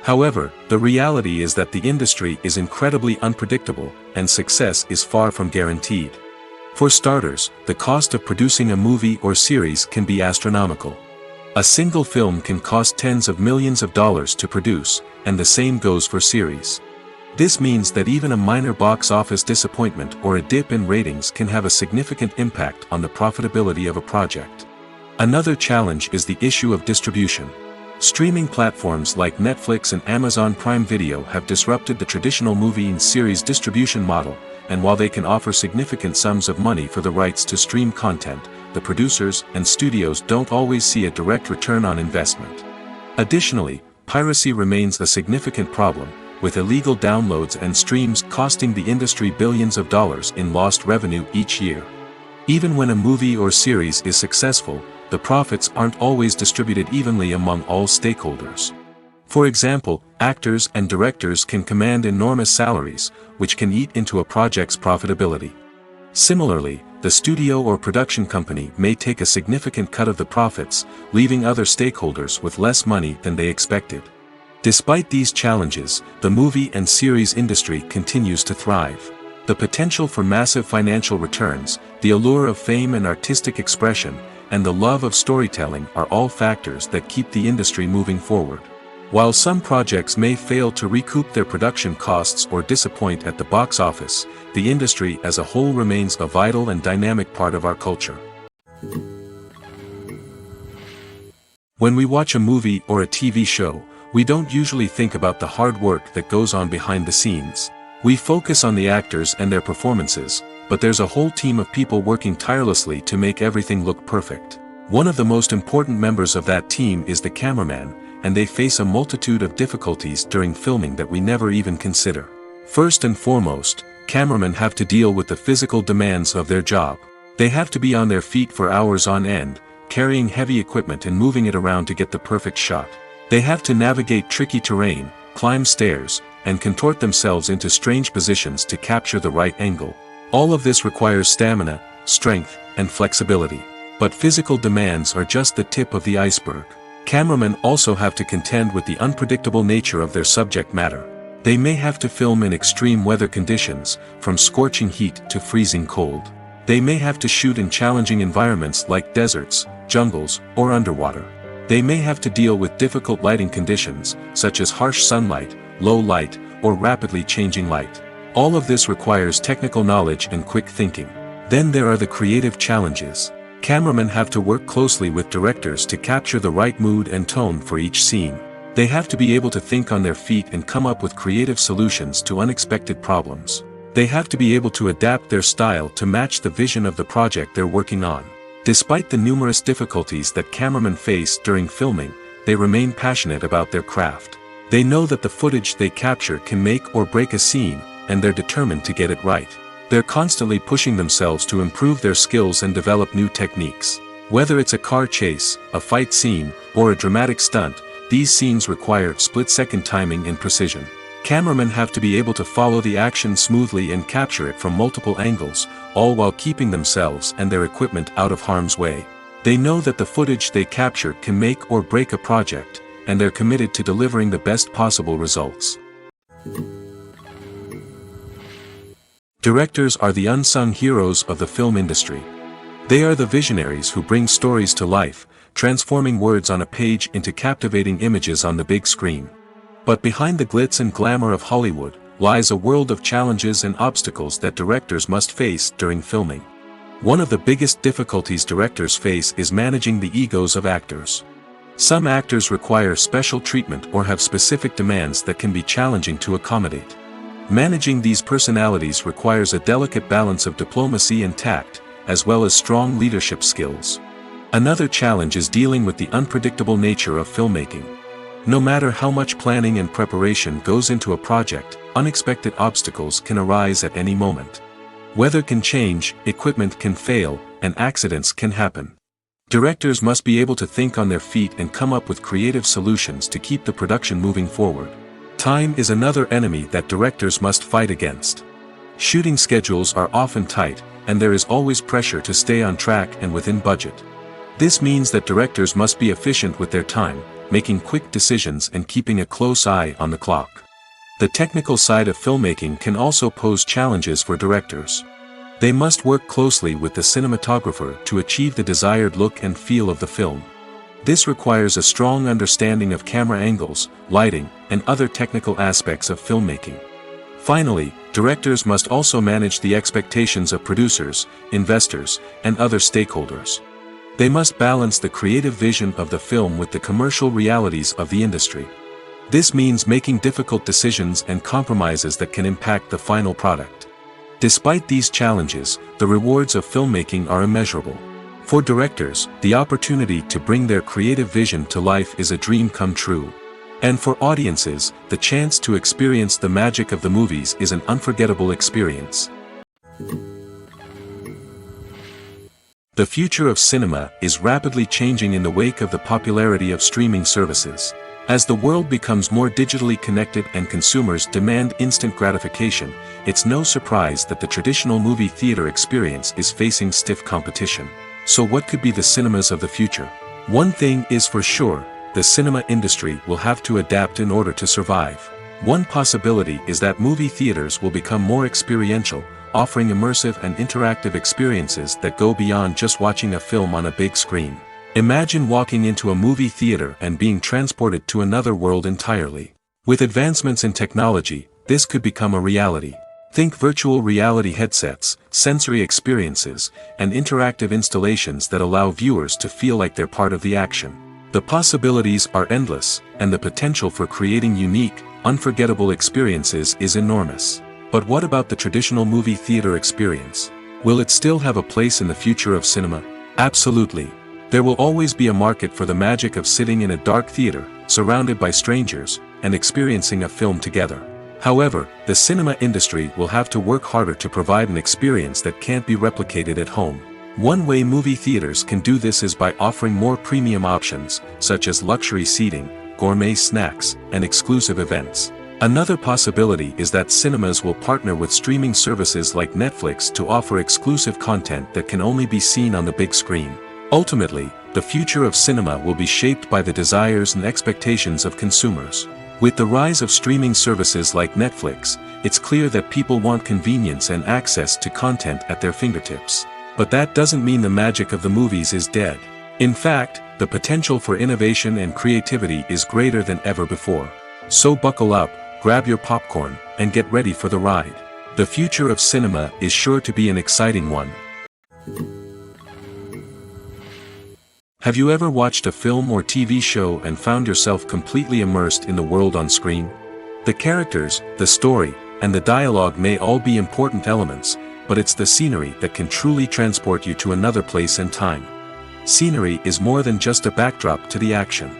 However, the reality is that the industry is incredibly unpredictable, and success is far from guaranteed. For starters, the cost of producing a movie or series can be astronomical. A single film can cost tens of millions of dollars to produce, and the same goes for series. This means that even a minor box office disappointment or a dip in ratings can have a significant impact on the profitability of a project. Another challenge is the issue of distribution. Streaming platforms like Netflix and Amazon Prime Video have disrupted the traditional movie and series distribution model, and while they can offer significant sums of money for the rights to stream content, the producers and studios don't always see a direct return on investment. Additionally, piracy remains a significant problem, with illegal downloads and streams costing the industry billions of dollars in lost revenue each year. Even when a movie or series is successful, the profits aren't always distributed evenly among all stakeholders. For example, actors and directors can command enormous salaries, which can eat into a project's profitability. Similarly, the studio or production company may take a significant cut of the profits, leaving other stakeholders with less money than they expected. Despite these challenges, the movie and series industry continues to thrive. The potential for massive financial returns, the allure of fame and artistic expression, and the love of storytelling are all factors that keep the industry moving forward. While some projects may fail to recoup their production costs or disappoint at the box office, the industry as a whole remains a vital and dynamic part of our culture. When we watch a movie or a TV show, we don't usually think about the hard work that goes on behind the scenes. We focus on the actors and their performances, but there's a whole team of people working tirelessly to make everything look perfect. One of the most important members of that team is the cameraman, and they face a multitude of difficulties during filming that we never even consider. First and foremost, cameramen have to deal with the physical demands of their job. They have to be on their feet for hours on end, carrying heavy equipment and moving it around to get the perfect shot. They have to navigate tricky terrain, climb stairs, and contort themselves into strange positions to capture the right angle. All of this requires stamina, strength, and flexibility. But physical demands are just the tip of the iceberg. Cameramen also have to contend with the unpredictable nature of their subject matter. They may have to film in extreme weather conditions, from scorching heat to freezing cold. They may have to shoot in challenging environments like deserts, jungles, or underwater. They may have to deal with difficult lighting conditions, such as harsh sunlight, low light, or rapidly changing light. All of this requires technical knowledge and quick thinking. Then there are the creative challenges. Cameramen have to work closely with directors to capture the right mood and tone for each scene. They have to be able to think on their feet and come up with creative solutions to unexpected problems. They have to be able to adapt their style to match the vision of the project they're working on. Despite the numerous difficulties that cameramen face during filming, they remain passionate about their craft. They know that the footage they capture can make or break a scene, and they're determined to get it right. They're constantly pushing themselves to improve their skills and develop new techniques. Whether it's a car chase, a fight scene, or a dramatic stunt, these scenes require split-second timing and precision. Cameramen have to be able to follow the action smoothly and capture it from multiple angles, all while keeping themselves and their equipment out of harm's way. They know that the footage they capture can make or break a project, and they're committed to delivering the best possible results. Directors are the unsung heroes of the film industry. They are the visionaries who bring stories to life, transforming words on a page into captivating images on the big screen. But behind the glitz and glamour of Hollywood, lies a world of challenges and obstacles that directors must face during filming. One of the biggest difficulties directors face is managing the egos of actors. Some actors require special treatment or have specific demands that can be challenging to accommodate. Managing these personalities requires a delicate balance of diplomacy and tact, as well as strong leadership skills. Another challenge is dealing with the unpredictable nature of filmmaking. No matter how much planning and preparation goes into a project, unexpected obstacles can arise at any moment. Weather can change, equipment can fail, and accidents can happen. Directors must be able to think on their feet and come up with creative solutions to keep the production moving forward. Time is another enemy that directors must fight against. Shooting schedules are often tight, and there is always pressure to stay on track and within budget. This means that directors must be efficient with their time, making quick decisions and keeping a close eye on the clock. The technical side of filmmaking can also pose challenges for directors. They must work closely with the cinematographer to achieve the desired look and feel of the film. This requires a strong understanding of camera angles, lighting, and other technical aspects of filmmaking. Finally, directors must also manage the expectations of producers, investors, and other stakeholders. They must balance the creative vision of the film with the commercial realities of the industry. This means making difficult decisions and compromises that can impact the final product. Despite these challenges, the rewards of filmmaking are immeasurable. For directors, the opportunity to bring their creative vision to life is a dream come true. And for audiences, the chance to experience the magic of the movies is an unforgettable experience. The future of cinema is rapidly changing in the wake of the popularity of streaming services. As the world becomes more digitally connected and consumers demand instant gratification, it's no surprise that the traditional movie theater experience is facing stiff competition. So what could be the cinemas of the future? One thing is for sure, the cinema industry will have to adapt in order to survive. One possibility is that movie theaters will become more experiential, offering immersive and interactive experiences that go beyond just watching a film on a big screen. Imagine walking into a movie theater and being transported to another world entirely. With advancements in technology, this could become a reality. Think virtual reality headsets, sensory experiences, and interactive installations that allow viewers to feel like they're part of the action. The possibilities are endless, and the potential for creating unique, unforgettable experiences is enormous. But what about the traditional movie theater experience? Will it still have a place in the future of cinema? Absolutely. There will always be a market for the magic of sitting in a dark theater, surrounded by strangers, and experiencing a film together. However, the cinema industry will have to work harder to provide an experience that can't be replicated at home. One way movie theaters can do this is by offering more premium options, such as luxury seating, gourmet snacks, and exclusive events. Another possibility is that cinemas will partner with streaming services like Netflix to offer exclusive content that can only be seen on the big screen. Ultimately, the future of cinema will be shaped by the desires and expectations of consumers. With the rise of streaming services like Netflix, it's clear that people want convenience and access to content at their fingertips. But that doesn't mean the magic of the movies is dead. In fact, the potential for innovation and creativity is greater than ever before. So buckle up, grab your popcorn, and get ready for the ride. The future of cinema is sure to be an exciting one. Have you ever watched a film or TV show and found yourself completely immersed in the world on screen? The characters, the story, and the dialogue may all be important elements, but it's the scenery that can truly transport you to another place and time. Scenery is more than just a backdrop to the action.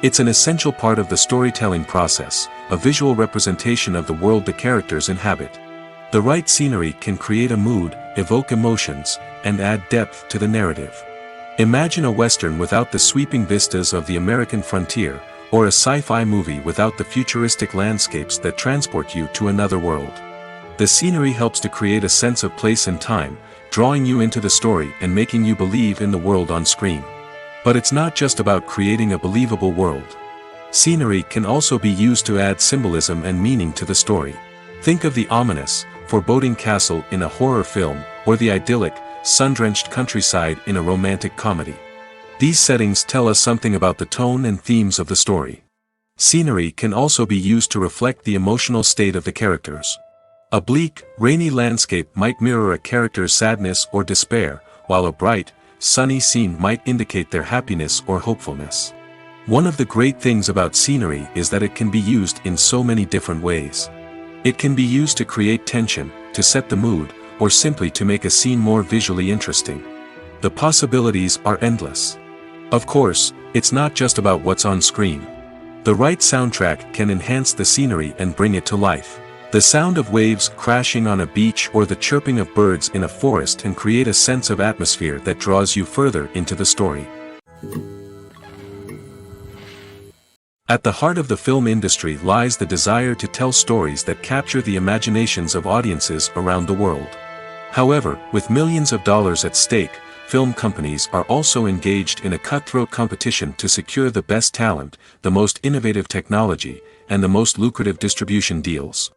It's an essential part of the storytelling process, a visual representation of the world the characters inhabit. The right scenery can create a mood, evoke emotions, and add depth to the narrative. Imagine a Western without the sweeping vistas of the American frontier, or a sci-fi movie without the futuristic landscapes that transport you to another world. The scenery helps to create a sense of place and time, drawing you into the story and making you believe in the world on screen. But it's not just about creating a believable world. Scenery can also be used to add symbolism and meaning to the story. Think of the ominous, foreboding castle in a horror film, or the idyllic, sun-drenched countryside in a romantic comedy. These settings tell us something about the tone and themes of the story. Scenery can also be used to reflect the emotional state of the characters. A bleak, rainy landscape might mirror a character's sadness or despair, while a bright, sunny scene might indicate their happiness or hopefulness. One of the great things about scenery is that it can be used in so many different ways. It can be used to create tension, to set the mood, or simply to make a scene more visually interesting. The possibilities are endless. Of course, it's not just about what's on screen. The right soundtrack can enhance the scenery and bring it to life. The sound of waves crashing on a beach or the chirping of birds in a forest can create a sense of atmosphere that draws you further into the story. At the heart of the film industry lies the desire to tell stories that capture the imaginations of audiences around the world. However, with millions of dollars at stake, film companies are also engaged in a cutthroat competition to secure the best talent, the most innovative technology, and the most lucrative distribution deals.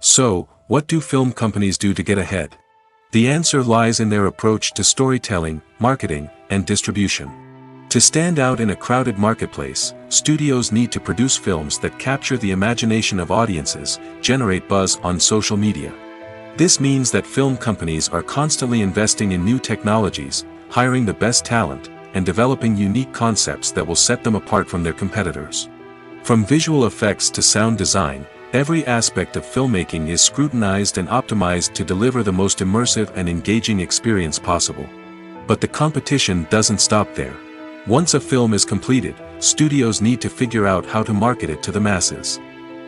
So, what do film companies do to get ahead? The answer lies in their approach to storytelling, marketing, and distribution. To stand out in a crowded marketplace, studios need to produce films that capture the imagination of audiences, generate buzz on social media. This means that film companies are constantly investing in new technologies, hiring the best talent, and developing unique concepts that will set them apart from their competitors. From visual effects to sound design, every aspect of filmmaking is scrutinized and optimized to deliver the most immersive and engaging experience possible. But the competition doesn't stop there. Once a film is completed, studios need to figure out how to market it to the masses.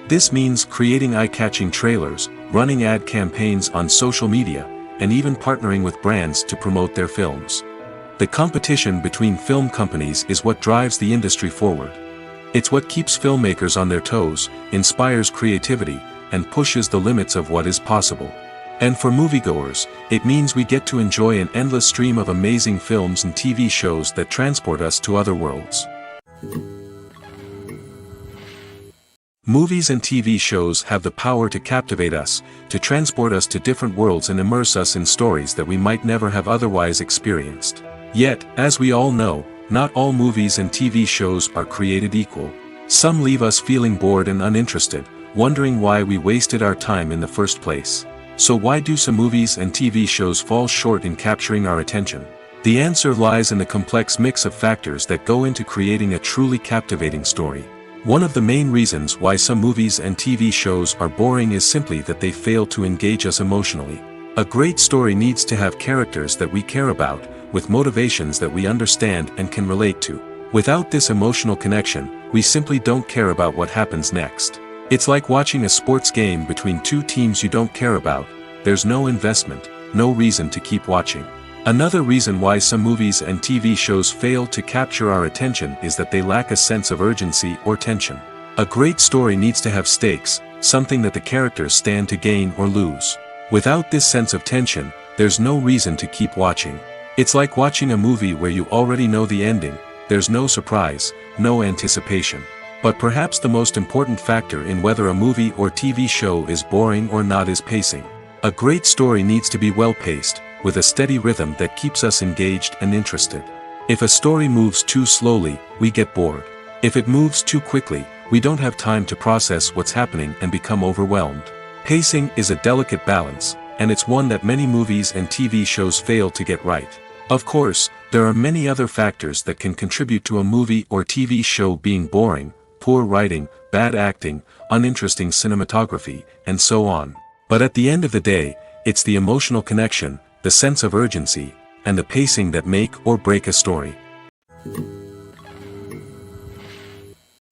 This means creating eye-catching trailers, running ad campaigns on social media, and even partnering with brands to promote their films. The competition between film companies is what drives the industry forward. It's what keeps filmmakers on their toes, inspires creativity, and pushes the limits of what is possible. And for moviegoers, it means we get to enjoy an endless stream of amazing films and TV shows that transport us to other worlds. Movies and TV shows have the power to captivate us, to transport us to different worlds and immerse us in stories that we might never have otherwise experienced. Yet, as we all know, not all movies and TV shows are created equal. Some leave us feeling bored and uninterested, wondering why we wasted our time in the first place. So why do some movies and TV shows fall short in capturing our attention? The answer lies in the complex mix of factors that go into creating a truly captivating story. One of the main reasons why some movies and TV shows are boring is simply that they fail to engage us emotionally. A great story needs to have characters that we care about, with motivations that we understand and can relate to. Without this emotional connection, we simply don't care about what happens next. It's like watching a sports game between two teams you don't care about. There's no investment, no reason to keep watching. Another reason why some movies and TV shows fail to capture our attention is that they lack a sense of urgency or tension. A great story needs to have stakes, something that the characters stand to gain or lose. Without this sense of tension, there's no reason to keep watching. It's like watching a movie where you already know the ending. There's no surprise, no anticipation. But perhaps the most important factor in whether a movie or TV show is boring or not is pacing. A great story needs to be well-paced, with a steady rhythm that keeps us engaged and interested. If a story moves too slowly, we get bored. If it moves too quickly, we don't have time to process what's happening and become overwhelmed. Pacing is a delicate balance, and it's one that many movies and TV shows fail to get right. Of course, there are many other factors that can contribute to a movie or TV show being boring: poor writing, bad acting, uninteresting cinematography, and so on. But at the end of the day, it's the emotional connection, the sense of urgency, and the pacing that make or break a story.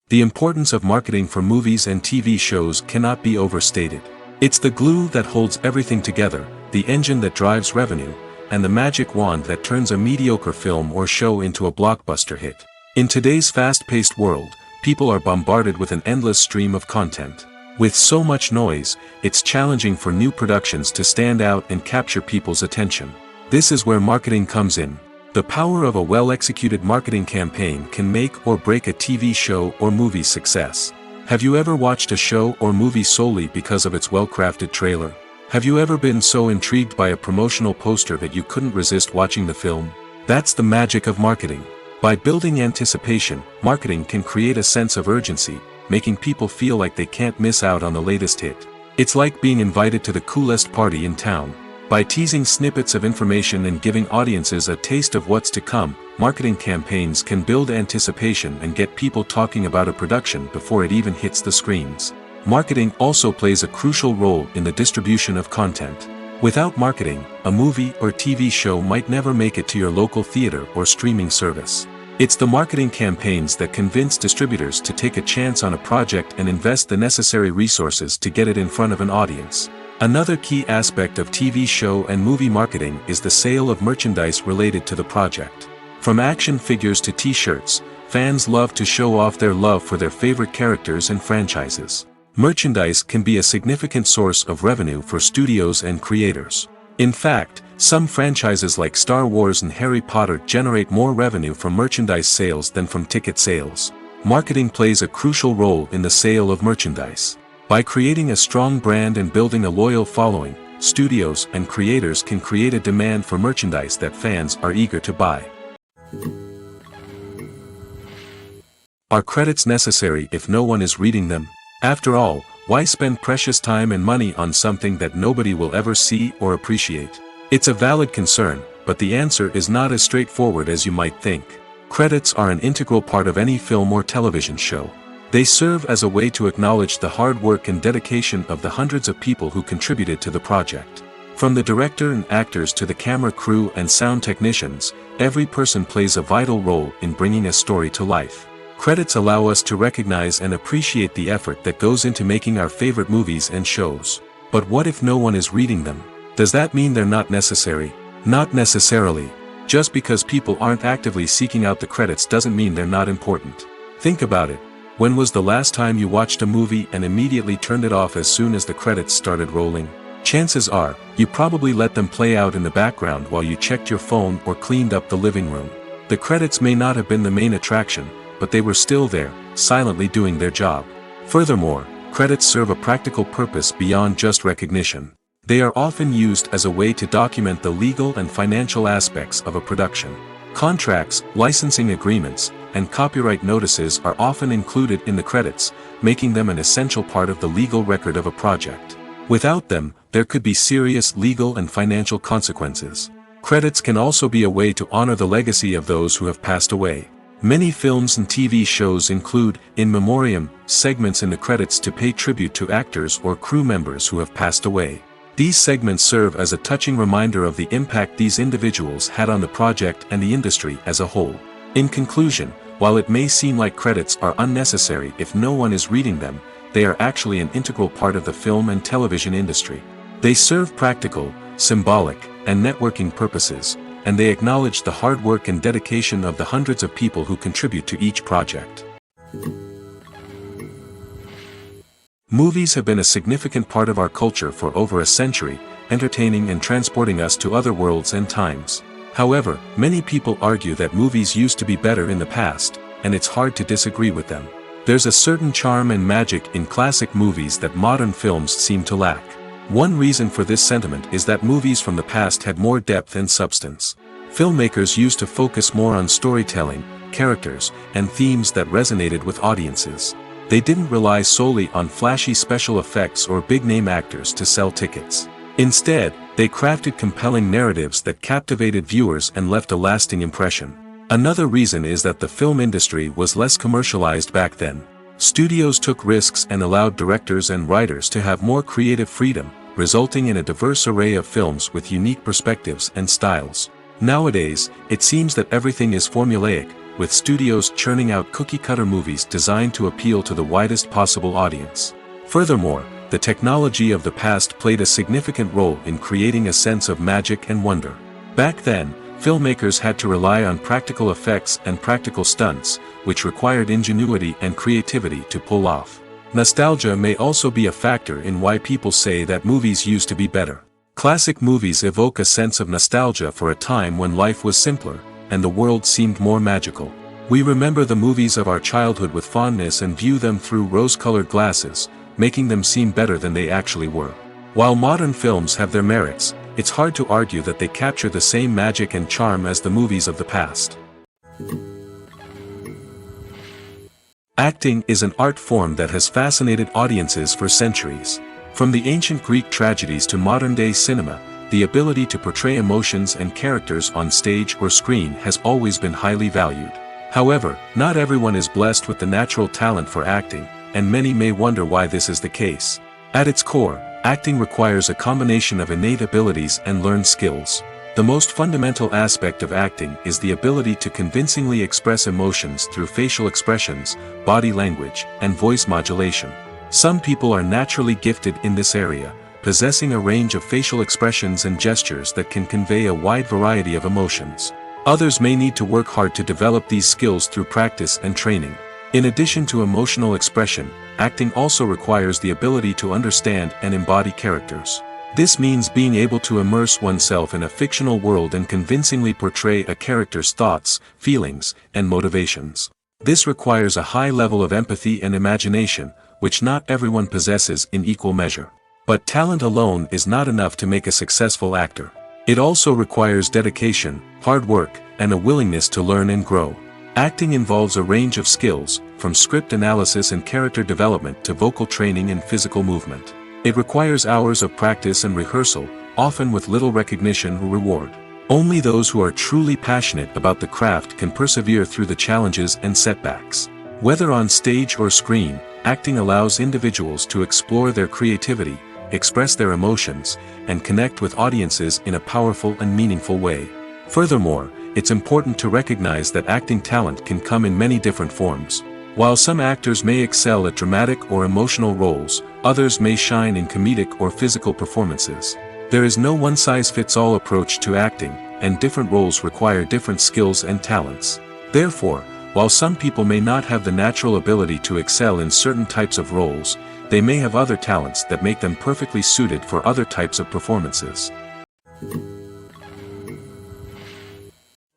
The importance of marketing for movies and TV shows cannot be overstated. It's the glue that holds everything together, the engine that drives revenue, and the magic wand that turns a mediocre film or show into a blockbuster hit. In today's fast-paced world, people are bombarded with an endless stream of content. With so much noise, it's challenging for new productions to stand out and capture people's attention. This is where marketing comes in. The power of a well-executed marketing campaign can make or break a TV show or movie's success. Have you ever watched a show or movie solely because of its well-crafted trailer? Have you ever been so intrigued by a promotional poster that you couldn't resist watching the film? That's the magic of marketing. By building anticipation, marketing can create a sense of urgency, making people feel like they can't miss out on the latest hit. It's like being invited to the coolest party in town. By teasing snippets of information and giving audiences a taste of what's to come, marketing campaigns can build anticipation and get people talking about a production before it even hits the screens. Marketing also plays a crucial role in the distribution of content. Without marketing, a movie or TV show might never make it to your local theater or streaming service. It's the marketing campaigns that convince distributors to take a chance on a project and invest the necessary resources to get it in front of an audience. Another key aspect of TV show and movie marketing is the sale of merchandise related to the project. From action figures to t-shirts, fans love to show off their love for their favorite characters and franchises. Merchandise can be a significant source of revenue for studios and creators. In fact, some franchises like Star Wars and Harry Potter generate more revenue from merchandise sales than from ticket sales. Marketing plays a crucial role in the sale of merchandise. By creating a strong brand and building a loyal following, studios and creators can create a demand for merchandise that fans are eager to buy. Are credits necessary if no one is reading them? After all, why spend precious time and money on something that nobody will ever see or appreciate? It's a valid concern, but the answer is not as straightforward as you might think. Credits are an integral part of any film or television show. They serve as a way to acknowledge the hard work and dedication of the hundreds of people who contributed to the project. From the director and actors to the camera crew and sound technicians, every person plays a vital role in bringing a story to life. Credits allow us to recognize and appreciate the effort that goes into making our favorite movies and shows. But what if no one is reading them? Does that mean they're not necessary? Not necessarily. Just because people aren't actively seeking out the credits doesn't mean they're not important. Think about it. When was the last time you watched a movie and immediately turned it off as soon as the credits started rolling? Chances are, you probably let them play out in the background while you checked your phone or cleaned up the living room. The credits may not have been the main attraction, but they were still there, silently doing their job. Furthermore, credits serve a practical purpose beyond just recognition. They are often used as a way to document the legal and financial aspects of a production. Contracts, licensing agreements, and copyright notices are often included in the credits, making them an essential part of the legal record of a project. Without them, there could be serious legal and financial consequences. Credits can also be a way to honor the legacy of those who have passed away. Many films and TV shows include, in memoriam, segments in the credits to pay tribute to actors or crew members who have passed away. These segments serve as a touching reminder of the impact these individuals had on the project and the industry as a whole. In conclusion, while it may seem like credits are unnecessary if no one is reading them, they are actually an integral part of the film and television industry. They serve practical, symbolic, and networking purposes, and they acknowledge the hard work and dedication of the hundreds of people who contribute to each project. Movies have been a significant part of our culture for over a century, entertaining and transporting us to other worlds and times. However, many people argue that movies used to be better in the past, and it's hard to disagree with them. There's a certain charm and magic in classic movies that modern films seem to lack. One reason for this sentiment is that movies from the past had more depth and substance. Filmmakers used to focus more on storytelling, characters, and themes that resonated with audiences. They didn't rely solely on flashy special effects or big-name actors to sell tickets. Instead, they crafted compelling narratives that captivated viewers and left a lasting impression. Another reason is that the film industry was less commercialized back then. Studios took risks and allowed directors and writers to have more creative freedom, resulting in a diverse array of films with unique perspectives and styles. Nowadays, it seems that everything is formulaic, with studios churning out cookie-cutter movies designed to appeal to the widest possible audience. Furthermore, the technology of the past played a significant role in creating a sense of magic and wonder. Back then, filmmakers had to rely on practical effects and practical stunts, which required ingenuity and creativity to pull off. Nostalgia may also be a factor in why people say that movies used to be better. Classic movies evoke a sense of nostalgia for a time when life was simpler, and the world seemed more magical. We remember the movies of our childhood with fondness and view them through rose-colored glasses, making them seem better than they actually were. While modern films have their merits, it's hard to argue that they capture the same magic and charm as the movies of the past. Acting is an art form that has fascinated audiences for centuries. From the ancient Greek tragedies to modern-day cinema, the ability to portray emotions and characters on stage or screen has always been highly valued. However, not everyone is blessed with the natural talent for acting, and many may wonder why this is the case. At its core, acting requires a combination of innate abilities and learned skills. The most fundamental aspect of acting is the ability to convincingly express emotions through facial expressions, body language, and voice modulation. Some people are naturally gifted in this area, possessing a range of facial expressions and gestures that can convey a wide variety of emotions. Others may need to work hard to develop these skills through practice and training. In addition to emotional expression, acting also requires the ability to understand and embody characters. This means being able to immerse oneself in a fictional world and convincingly portray a character's thoughts, feelings, and motivations. This requires a high level of empathy and imagination, which not everyone possesses in equal measure. But talent alone is not enough to make a successful actor. It also requires dedication, hard work, and a willingness to learn and grow. Acting involves a range of skills, from script analysis and character development to vocal training and physical movement. It requires hours of practice and rehearsal, often with little recognition or reward. Only those who are truly passionate about the craft can persevere through the challenges and setbacks. Whether on stage or screen, acting allows individuals to explore their creativity, express their emotions, and connect with audiences in a powerful and meaningful way. Furthermore, it's important to recognize that acting talent can come in many different forms. While some actors may excel at dramatic or emotional roles, others may shine in comedic or physical performances. There is no one-size-fits-all approach to acting, and different roles require different skills and talents. Therefore, while some people may not have the natural ability to excel in certain types of roles, they may have other talents that make them perfectly suited for other types of performances.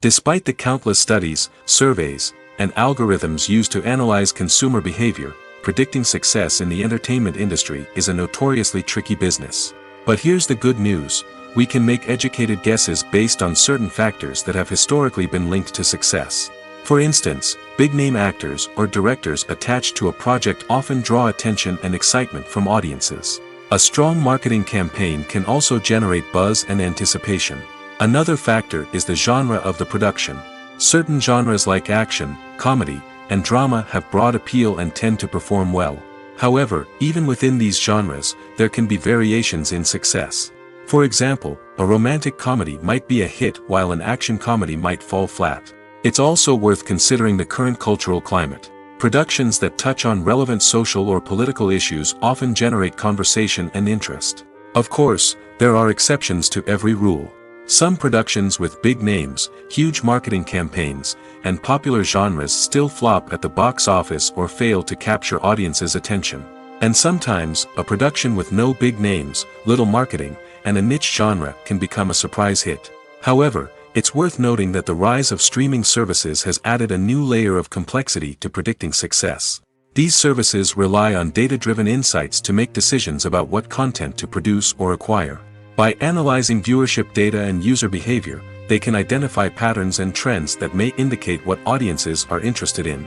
Despite the countless studies, surveys, and algorithms used to analyze consumer behavior, predicting success in the entertainment industry is a notoriously tricky business. But here's the good news: we can make educated guesses based on certain factors that have historically been linked to success. For instance, big-name actors or directors attached to a project often draw attention and excitement from audiences. A strong marketing campaign can also generate buzz and anticipation. Another factor is the genre of the production. Certain genres like action, comedy, and drama have broad appeal and tend to perform well. However, even within these genres, there can be variations in success. For example, a romantic comedy might be a hit while an action comedy might fall flat. It's also worth considering the current cultural climate. Productions that touch on relevant social or political issues often generate conversation and interest. Of course, there are exceptions to every rule. Some productions with big names, huge marketing campaigns, and popular genres still flop at the box office or fail to capture audiences' attention. And sometimes, a production with no big names, little marketing, and a niche genre can become a surprise hit. However, it's worth noting that the rise of streaming services has added a new layer of complexity to predicting success. These services rely on data-driven insights to make decisions about what content to produce or acquire. By analyzing viewership data and user behavior, they can identify patterns and trends that may indicate what audiences are interested in.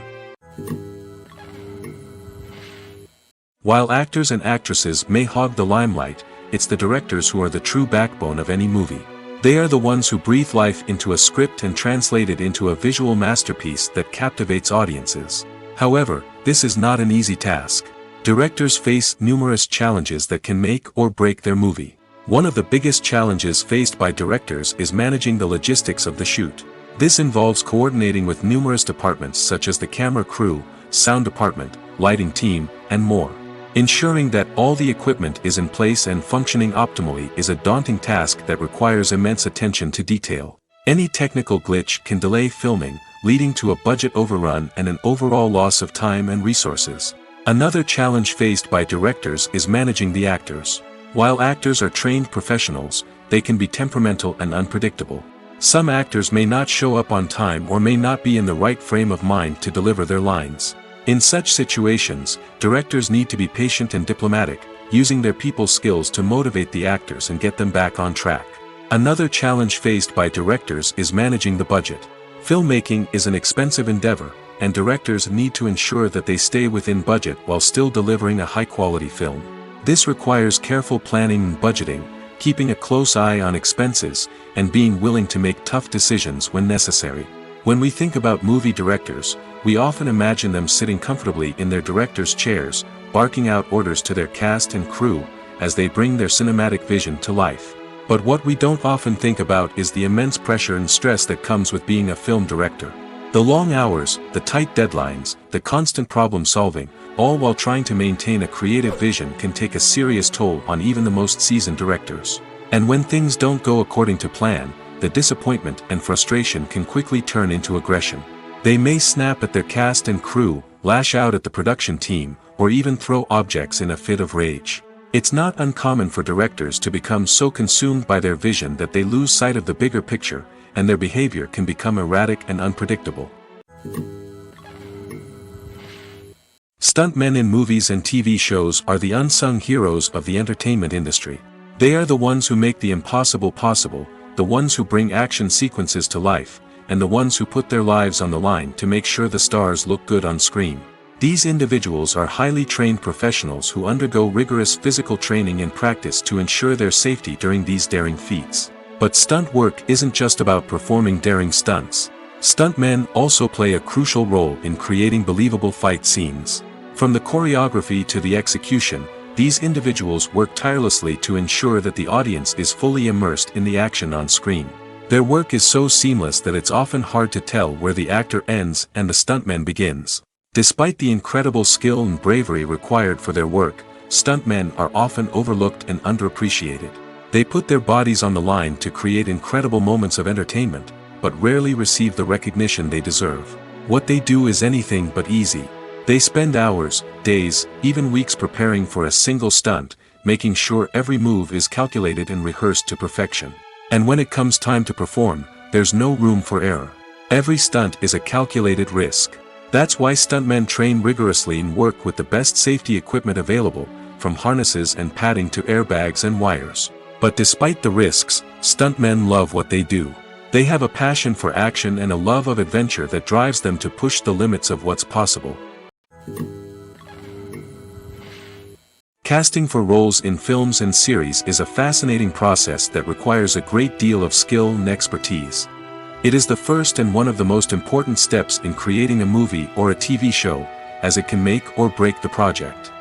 While actors and actresses may hog the limelight, it's the directors who are the true backbone of any movie. They are the ones who breathe life into a script and translate it into a visual masterpiece that captivates audiences. However, this is not an easy task. Directors face numerous challenges that can make or break their movie. One of the biggest challenges faced by directors is managing the logistics of the shoot. This involves coordinating with numerous departments such as the camera crew, sound department, lighting team, and more. Ensuring that all the equipment is in place and functioning optimally is a daunting task that requires immense attention to detail. Any technical glitch can delay filming, leading to a budget overrun and an overall loss of time and resources. Another challenge faced by directors is managing the actors. While actors are trained professionals, they can be temperamental and unpredictable. Some actors may not show up on time or may not be in the right frame of mind to deliver their lines. In such situations, directors need to be patient and diplomatic, using their people skills to motivate the actors and get them back on track. Another challenge faced by directors is managing the budget. Filmmaking is an expensive endeavor, and directors need to ensure that they stay within budget while still delivering a high-quality film. This requires careful planning and budgeting, keeping a close eye on expenses, and being willing to make tough decisions when necessary. When we think about movie directors, We often imagine them sitting comfortably in their director's chairs, barking out orders to their cast and crew, as they bring their cinematic vision to life. But what we don't often think about is the immense pressure and stress that comes with being a film director. The long hours, the tight deadlines, the constant problem solving, all while trying to maintain a creative vision can take a serious toll on even the most seasoned directors. And when things don't go according to plan, the disappointment and frustration can quickly turn into aggression. They may snap at their cast and crew, lash out at the production team, or even throw objects in a fit of rage. It's not uncommon for directors to become so consumed by their vision that they lose sight of the bigger picture, and their behavior can become erratic and unpredictable. Stuntmen in movies and TV shows are the unsung heroes of the entertainment industry. They are the ones who make the impossible possible, the ones who bring action sequences to life, and the ones who put their lives on the line to make sure the stars look good on screen. These individuals are highly trained professionals who undergo rigorous physical training and practice to ensure their safety during these daring feats. But stunt work isn't just about performing daring stunts. Stuntmen also play a crucial role in creating believable fight scenes. From the choreography to the execution, these individuals work tirelessly to ensure that the audience is fully immersed in the action on screen. Their work is so seamless that it's often hard to tell where the actor ends and the stuntman begins. Despite the incredible skill and bravery required for their work, stuntmen are often overlooked and underappreciated. They put their bodies on the line to create incredible moments of entertainment, but rarely receive the recognition they deserve. What they do is anything but easy. They spend hours, days, even weeks preparing for a single stunt, making sure every move is calculated and rehearsed to perfection. And when it comes time to perform, there's no room for error. Every stunt is a calculated risk. That's why stuntmen train rigorously and work with the best safety equipment available, from harnesses and padding to airbags and wires. But despite the risks, stuntmen love what they do. They have a passion for action and a love of adventure that drives them to push the limits of what's possible. Casting for roles in films and series is a fascinating process that requires a great deal of skill and expertise. It is the first and one of the most important steps in creating a movie or a TV show, as it can make or break the project.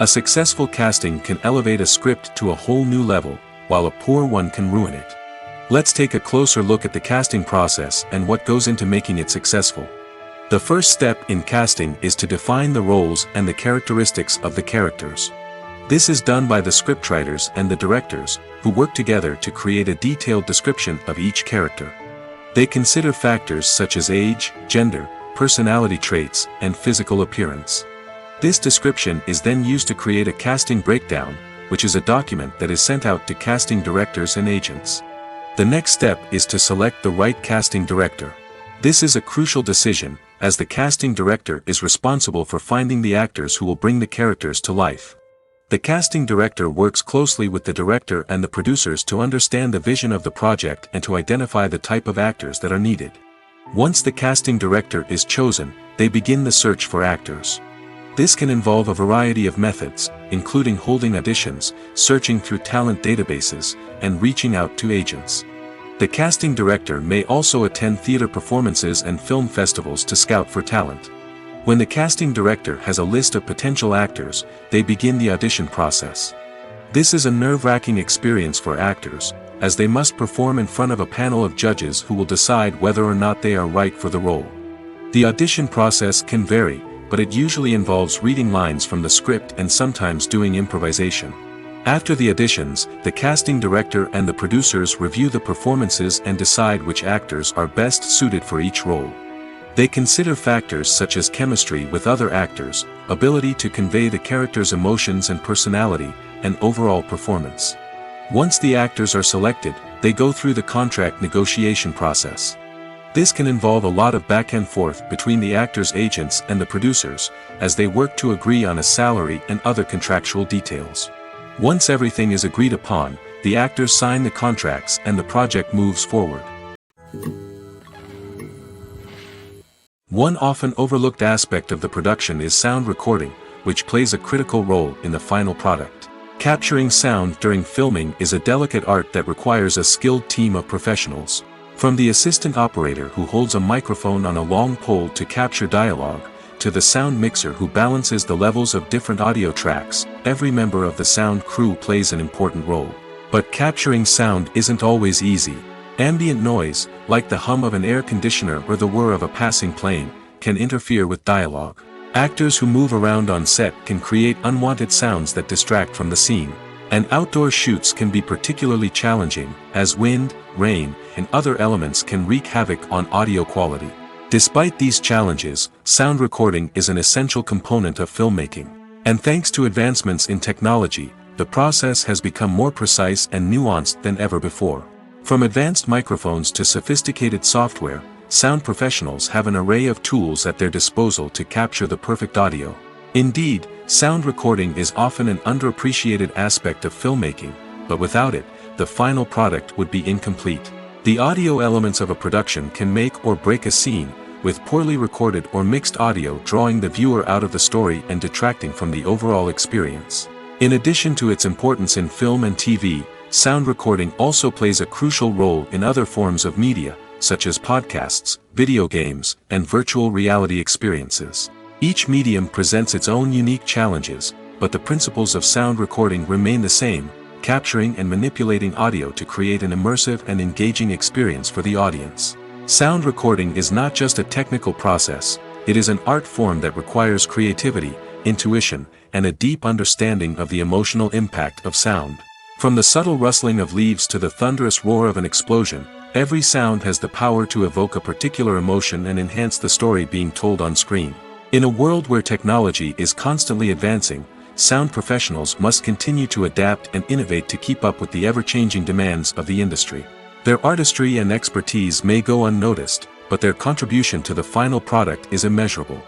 A successful casting can elevate a script to a whole new level, while a poor one can ruin it. Let's take a closer look at the casting process and what goes into making it successful. The first step in casting is to define the roles and the characteristics of the characters. This is done by the scriptwriters and the directors, who work together to create a detailed description of each character. They consider factors such as age, gender, personality traits, and physical appearance. This description is then used to create a casting breakdown, which is a document that is sent out to casting directors and agents. The next step is to select the right casting director. This is a crucial decision, as the casting director is responsible for finding the actors who will bring the characters to life. The casting director works closely with the director and the producers to understand the vision of the project and to identify the type of actors that are needed. Once the casting director is chosen, they begin the search for actors. This can involve a variety of methods, including holding auditions, searching through talent databases, and reaching out to agents. The casting director may also attend theater performances and film festivals to scout for talent. When the casting director has a list of potential actors, they begin the audition process. This is a nerve-wracking experience for actors, as they must perform in front of a panel of judges who will decide whether or not they are right for the role. The audition process can vary, but it usually involves reading lines from the script and sometimes doing improvisation. After the auditions, the casting director and the producers review the performances and decide which actors are best suited for each role. They consider factors such as chemistry with other actors, ability to convey the character's emotions and personality, and overall performance. Once the actors are selected, they go through the contract negotiation process. This can involve a lot of back and forth between the actors' agents and the producers, as they work to agree on a salary and other contractual details. Once everything is agreed upon, the actors sign the contracts and the project moves forward. One often overlooked aspect of the production is sound recording, which plays a critical role in the final product. Capturing sound during filming is a delicate art that requires a skilled team of professionals. From the assistant operator who holds a microphone on a long pole to capture dialogue, to the sound mixer who balances the levels of different audio tracks, every member of the sound crew plays an important role. But capturing sound isn't always easy. Ambient noise, like the hum of an air conditioner or the whir of a passing plane, can interfere with dialogue. Actors who move around on set can create unwanted sounds that distract from the scene. And outdoor shoots can be particularly challenging, as wind, rain, and other elements can wreak havoc on audio quality. Despite these challenges, sound recording is an essential component of filmmaking. And thanks to advancements in technology, the process has become more precise and nuanced than ever before. From advanced microphones to sophisticated software, sound professionals have an array of tools at their disposal to capture the perfect audio. Indeed, sound recording is often an underappreciated aspect of filmmaking, but without it, the final product would be incomplete. The audio elements of a production can make or break a scene, with poorly recorded or mixed audio drawing the viewer out of the story and detracting from the overall experience. In addition to its importance in film and TV, sound recording also plays a crucial role in other forms of media, such as podcasts, video games, and virtual reality experiences. Each medium presents its own unique challenges, but the principles of sound recording remain the same, capturing and manipulating audio to create an immersive and engaging experience for the audience. Sound recording is not just a technical process, it is an art form that requires creativity, intuition, and a deep understanding of the emotional impact of sound. From the subtle rustling of leaves to the thunderous roar of an explosion, every sound has the power to evoke a particular emotion and enhance the story being told on screen. In a world where technology is constantly advancing, sound professionals must continue to adapt and innovate to keep up with the ever-changing demands of the industry. Their artistry and expertise may go unnoticed, but their contribution to the final product is immeasurable.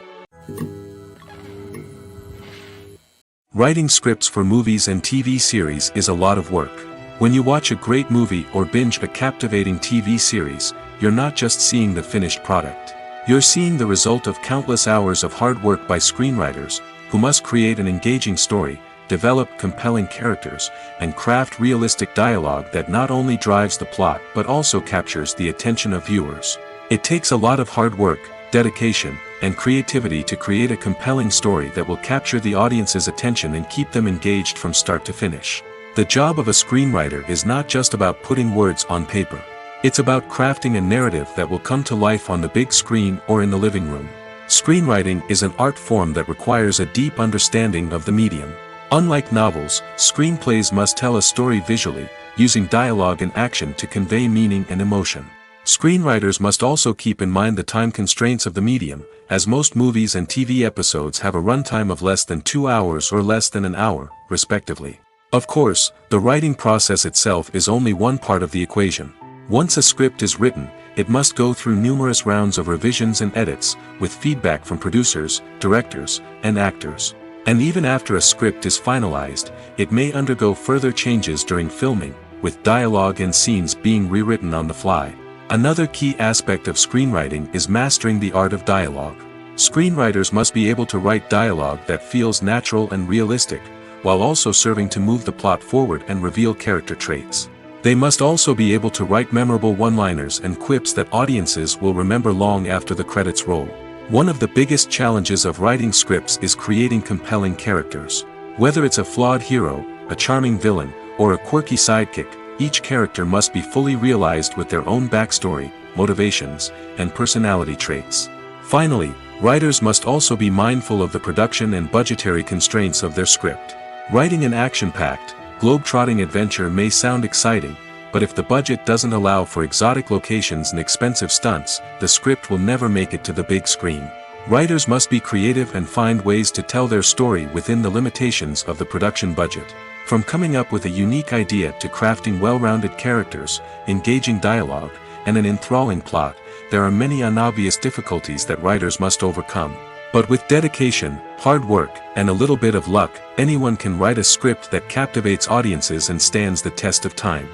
Writing scripts for movies and TV series is a lot of work. When you watch a great movie or binge a captivating TV series, you're not just seeing the finished product. You're seeing the result of countless hours of hard work by screenwriters, who must create an engaging story, develop compelling characters, and craft realistic dialogue that not only drives the plot but also captures the attention of viewers. It takes a lot of hard work, dedication, and creativity to create a compelling story that will capture the audience's attention and keep them engaged from start to finish. The job of a screenwriter is not just about putting words on paper. It's about crafting a narrative that will come to life on the big screen or in the living room. Screenwriting is an art form that requires a deep understanding of the medium. Unlike novels, screenplays must tell a story visually, using dialogue and action to convey meaning and emotion. Screenwriters must also keep in mind the time constraints of the medium, as most movies and TV episodes have a runtime of less than 2 hours or less than an hour, respectively. Of course, the writing process itself is only one part of the equation. Once a script is written, it must go through numerous rounds of revisions and edits, with feedback from producers, directors, and actors. And even after a script is finalized, it may undergo further changes during filming, with dialogue and scenes being rewritten on the fly. Another key aspect of screenwriting is mastering the art of dialogue. Screenwriters must be able to write dialogue that feels natural and realistic, while also serving to move the plot forward and reveal character traits. They must also be able to write memorable one-liners and quips that audiences will remember long after the credits roll. One of the biggest challenges of writing scripts is creating compelling characters. Whether it's a flawed hero, a charming villain, or a quirky sidekick, each character must be fully realized with their own backstory, motivations, and personality traits. Finally, writers must also be mindful of the production and budgetary constraints of their script. Writing an action-packed, globe-trotting adventure may sound exciting, but if the budget doesn't allow for exotic locations and expensive stunts, the script will never make it to the big screen. Writers must be creative and find ways to tell their story within the limitations of the production budget. From coming up with a unique idea to crafting well-rounded characters, engaging dialogue, and an enthralling plot, there are many unobvious difficulties that writers must overcome. But with dedication, hard work, and a little bit of luck, anyone can write a script that captivates audiences and stands the test of time.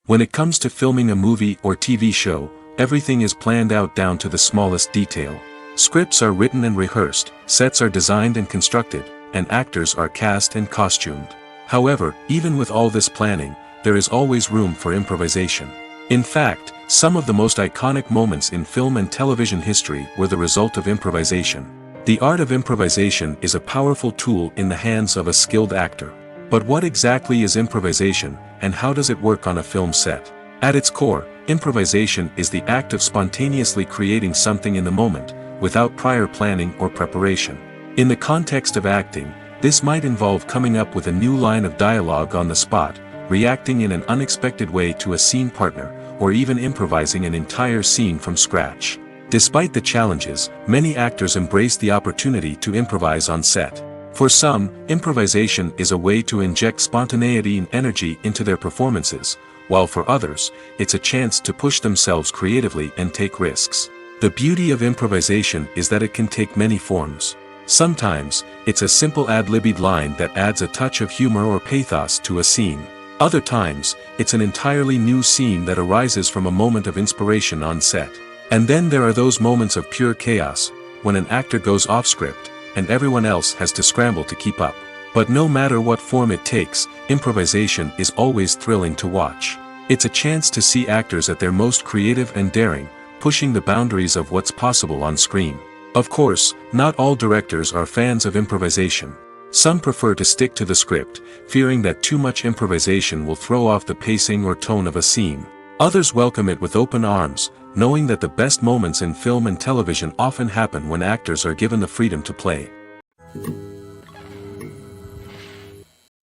When it comes to filming a movie or TV show, everything is planned out down to the smallest detail. Scripts are written and rehearsed, sets are designed and constructed, and actors are cast and costumed. However, even with all this planning, there is always room for improvisation. In fact, some of the most iconic moments in film and television history were the result of improvisation. The art of improvisation is a powerful tool in the hands of a skilled actor. But what exactly is improvisation, and how does it work on a film set? At its core, improvisation is the act of spontaneously creating something in the moment, without prior planning or preparation. In the context of acting, this might involve coming up with a new line of dialogue on the spot, reacting in an unexpected way to a scene partner, or even improvising an entire scene from scratch. Despite the challenges, many actors embrace the opportunity to improvise on set. For some, improvisation is a way to inject spontaneity and energy into their performances, while for others, it's a chance to push themselves creatively and take risks. The beauty of improvisation is that it can take many forms. Sometimes, it's a simple ad-libbed line that adds a touch of humor or pathos to a scene. Other times, it's an entirely new scene that arises from a moment of inspiration on set. And then there are those moments of pure chaos, when an actor goes off script, and everyone else has to scramble to keep up. But no matter what form it takes, improvisation is always thrilling to watch. It's a chance to see actors at their most creative and daring, pushing the boundaries of what's possible on screen. Of course, not all directors are fans of improvisation. Some prefer to stick to the script, fearing that too much improvisation will throw off the pacing or tone of a scene. Others welcome it with open arms, knowing that the best moments in film and television often happen when actors are given the freedom to play.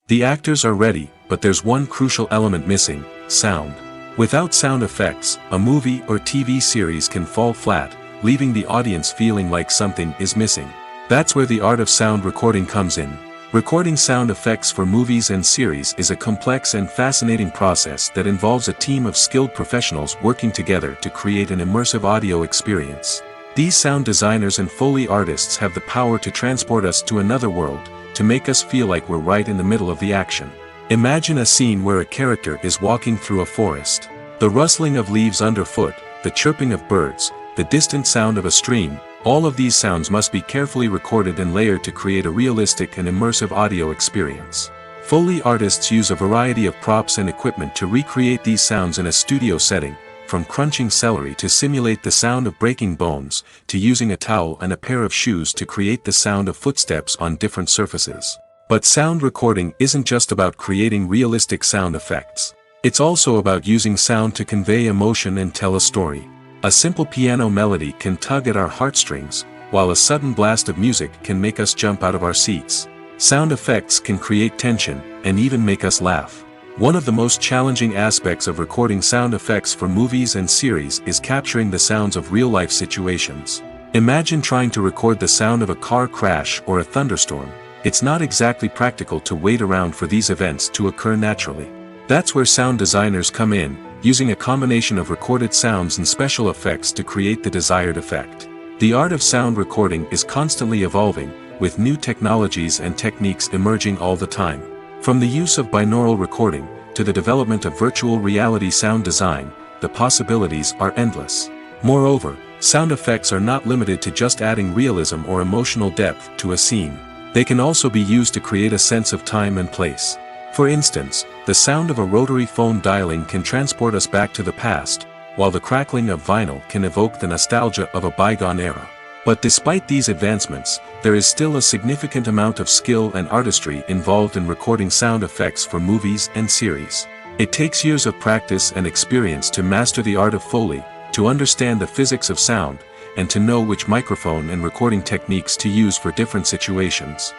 The actors are ready, but there's one crucial element missing: sound. Without sound effects, a movie or TV series can fall flat, leaving the audience feeling like something is missing. That's where the art of sound recording comes in. Recording sound effects for movies and series is a complex and fascinating process that involves a team of skilled professionals working together to create an immersive audio experience. These sound designers and Foley artists have the power to transport us to another world, to make us feel like we're right in the middle of the action. Imagine a scene where a character is walking through a forest. The rustling of leaves underfoot, the chirping of birds, the distant sound of a stream, all of these sounds must be carefully recorded and layered to create a realistic and immersive audio experience. Foley artists use a variety of props and equipment to recreate these sounds in a studio setting, from crunching celery to simulate the sound of breaking bones, to using a towel and a pair of shoes to create the sound of footsteps on different surfaces. But sound recording isn't just about creating realistic sound effects. It's also about using sound to convey emotion and tell a story. A simple piano melody can tug at our heartstrings, while a sudden blast of music can make us jump out of our seats. Sound effects can create tension, and even make us laugh. One of the most challenging aspects of recording sound effects for movies and series is capturing the sounds of real-life situations. Imagine trying to record the sound of a car crash or a thunderstorm. It's not exactly practical to wait around for these events to occur naturally. That's where sound designers come in, using a combination of recorded sounds and special effects to create the desired effect. The art of sound recording is constantly evolving, with new technologies and techniques emerging all the time. From the use of binaural recording, to the development of virtual reality sound design, the possibilities are endless. Moreover, sound effects are not limited to just adding realism or emotional depth to a scene. They can also be used to create a sense of time and place. For instance, the sound of a rotary phone dialing can transport us back to the past, while the crackling of vinyl can evoke the nostalgia of a bygone era. But despite these advancements, there is still a significant amount of skill and artistry involved in recording sound effects for movies and series. It takes years of practice and experience to master the art of Foley, to understand the physics of sound, and to know which microphone and recording techniques to use for different situations.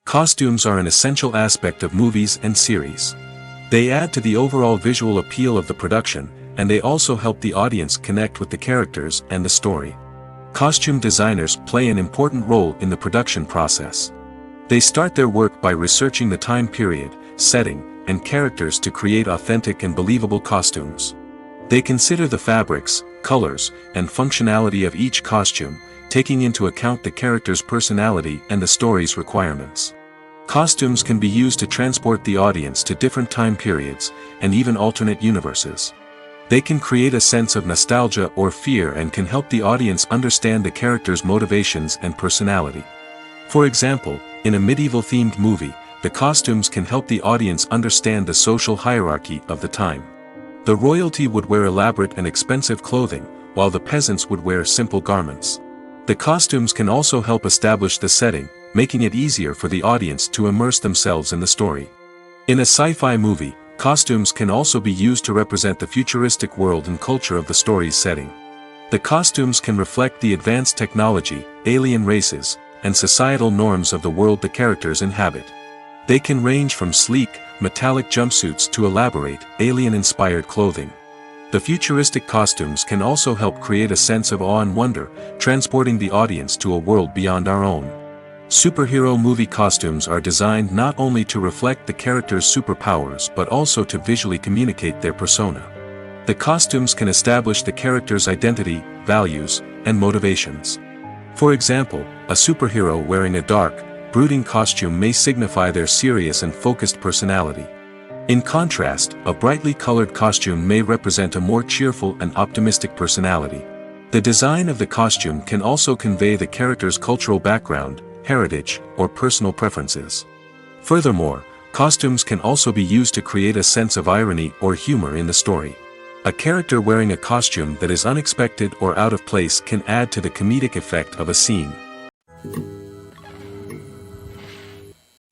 Costumes are an essential aspect of movies and series. They add to the overall visual appeal of the production, and they also help the audience connect with the characters and the story. Costume designers play an important role in the production process. They start their work by researching the time period, setting, and characters to create authentic and believable costumes. They consider the fabrics, colors, and functionality of each costume, taking into account the character's personality and the story's requirements. Costumes can be used to transport the audience to different time periods, and even alternate universes. They can create a sense of nostalgia or fear and can help the audience understand the character's motivations and personality. For example, in a medieval-themed movie, the costumes can help the audience understand the social hierarchy of the time. The royalty would wear elaborate and expensive clothing, while the peasants would wear simple garments. The costumes can also help establish the setting, making it easier for the audience to immerse themselves in the story. In a sci-fi movie, costumes can also be used to represent the futuristic world and culture of the story's setting. The costumes can reflect the advanced technology, alien races, and societal norms of the world the characters inhabit. They can range from sleek, metallic jumpsuits to elaborate, alien-inspired clothing. The futuristic costumes can also help create a sense of awe and wonder, transporting the audience to a world beyond our own. Superhero movie costumes are designed not only to reflect the character's superpowers but also to visually communicate their persona. The costumes can establish the character's identity, values, and motivations. For example, a superhero wearing a dark, brooding costume may signify their serious and focused personality. In contrast, a brightly colored costume may represent a more cheerful and optimistic personality. The design of the costume can also convey the character's cultural background, heritage, or personal preferences. Furthermore, costumes can also be used to create a sense of irony or humor in the story. A character wearing a costume that is unexpected or out of place can add to the comedic effect of a scene.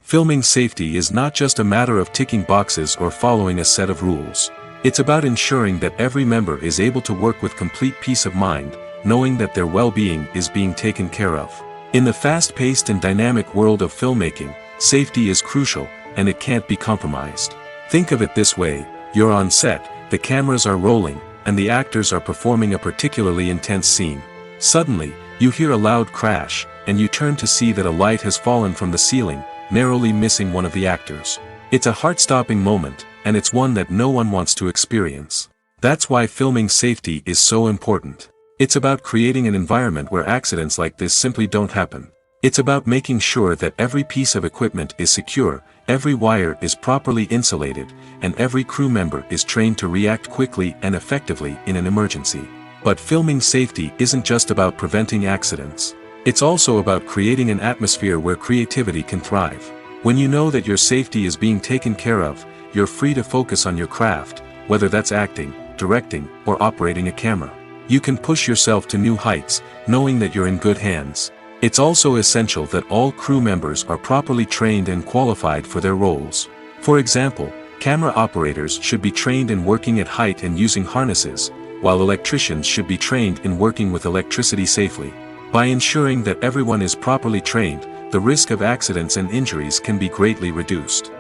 Filming safety is not just a matter of ticking boxes or following a set of rules. It's about ensuring that every member is able to work with complete peace of mind, knowing that their well-being is being taken care of. In the fast-paced and dynamic world of filmmaking, safety is crucial, and it can't be compromised. Think of it this way: you're on set, the cameras are rolling, and the actors are performing a particularly intense scene. Suddenly, you hear a loud crash, and you turn to see that a light has fallen from the ceiling, narrowly missing one of the actors. It's a heart-stopping moment, and it's one that no one wants to experience. That's why filming safety is so important. It's about creating an environment where accidents like this simply don't happen. It's about making sure that every piece of equipment is secure, every wire is properly insulated, and every crew member is trained to react quickly and effectively in an emergency. But filming safety isn't just about preventing accidents. It's also about creating an atmosphere where creativity can thrive. When you know that your safety is being taken care of, you're free to focus on your craft, whether that's acting, directing, or operating a camera. You can push yourself to new heights, knowing that you're in good hands. It's also essential that all crew members are properly trained and qualified for their roles. For example, camera operators should be trained in working at height and using harnesses, while electricians should be trained in working with electricity safely. By ensuring that everyone is properly trained, the risk of accidents and injuries can be greatly reduced.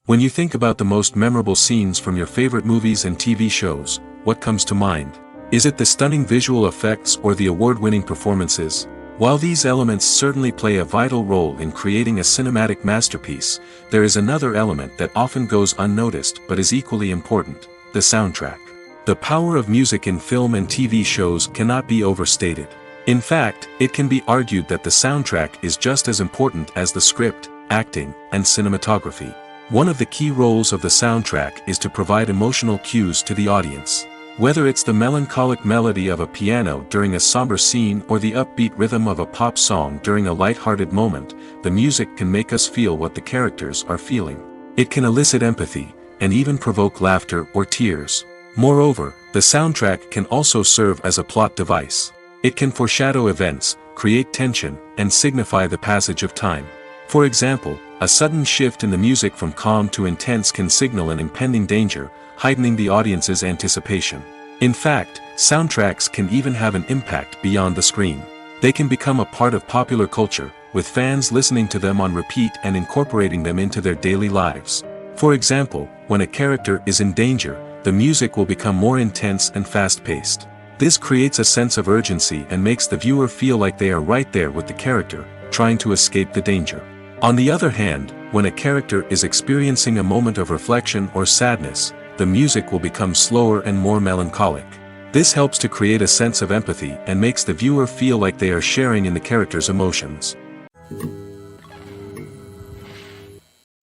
When you think about the most memorable scenes from your favorite movies and TV shows, what comes to mind? Is it the stunning visual effects or the award-winning performances? While these elements certainly play a vital role in creating a cinematic masterpiece, there is another element that often goes unnoticed but is equally important: the soundtrack. The power of music in film and TV shows cannot be overstated. In fact, it can be argued that the soundtrack is just as important as the script, acting, and cinematography. One of the key roles of the soundtrack is to provide emotional cues to the audience. Whether it's the melancholic melody of a piano during a somber scene or the upbeat rhythm of a pop song during a light-hearted moment, the music can make us feel what the characters are feeling. It can elicit empathy, and even provoke laughter or tears. Moreover, the soundtrack can also serve as a plot device. It can foreshadow events, create tension, and signify the passage of time. For example, a sudden shift in the music from calm to intense can signal an impending danger, heightening the audience's anticipation. In fact, soundtracks can even have an impact beyond the screen. They can become a part of popular culture, with fans listening to them on repeat and incorporating them into their daily lives. For example, when a character is in danger, the music will become more intense and fast-paced. This creates a sense of urgency and makes the viewer feel like they are right there with the character, trying to escape the danger. On the other hand, when a character is experiencing a moment of reflection or sadness, the music will become slower and more melancholic. This helps to create a sense of empathy and makes the viewer feel like they are sharing in the character's emotions.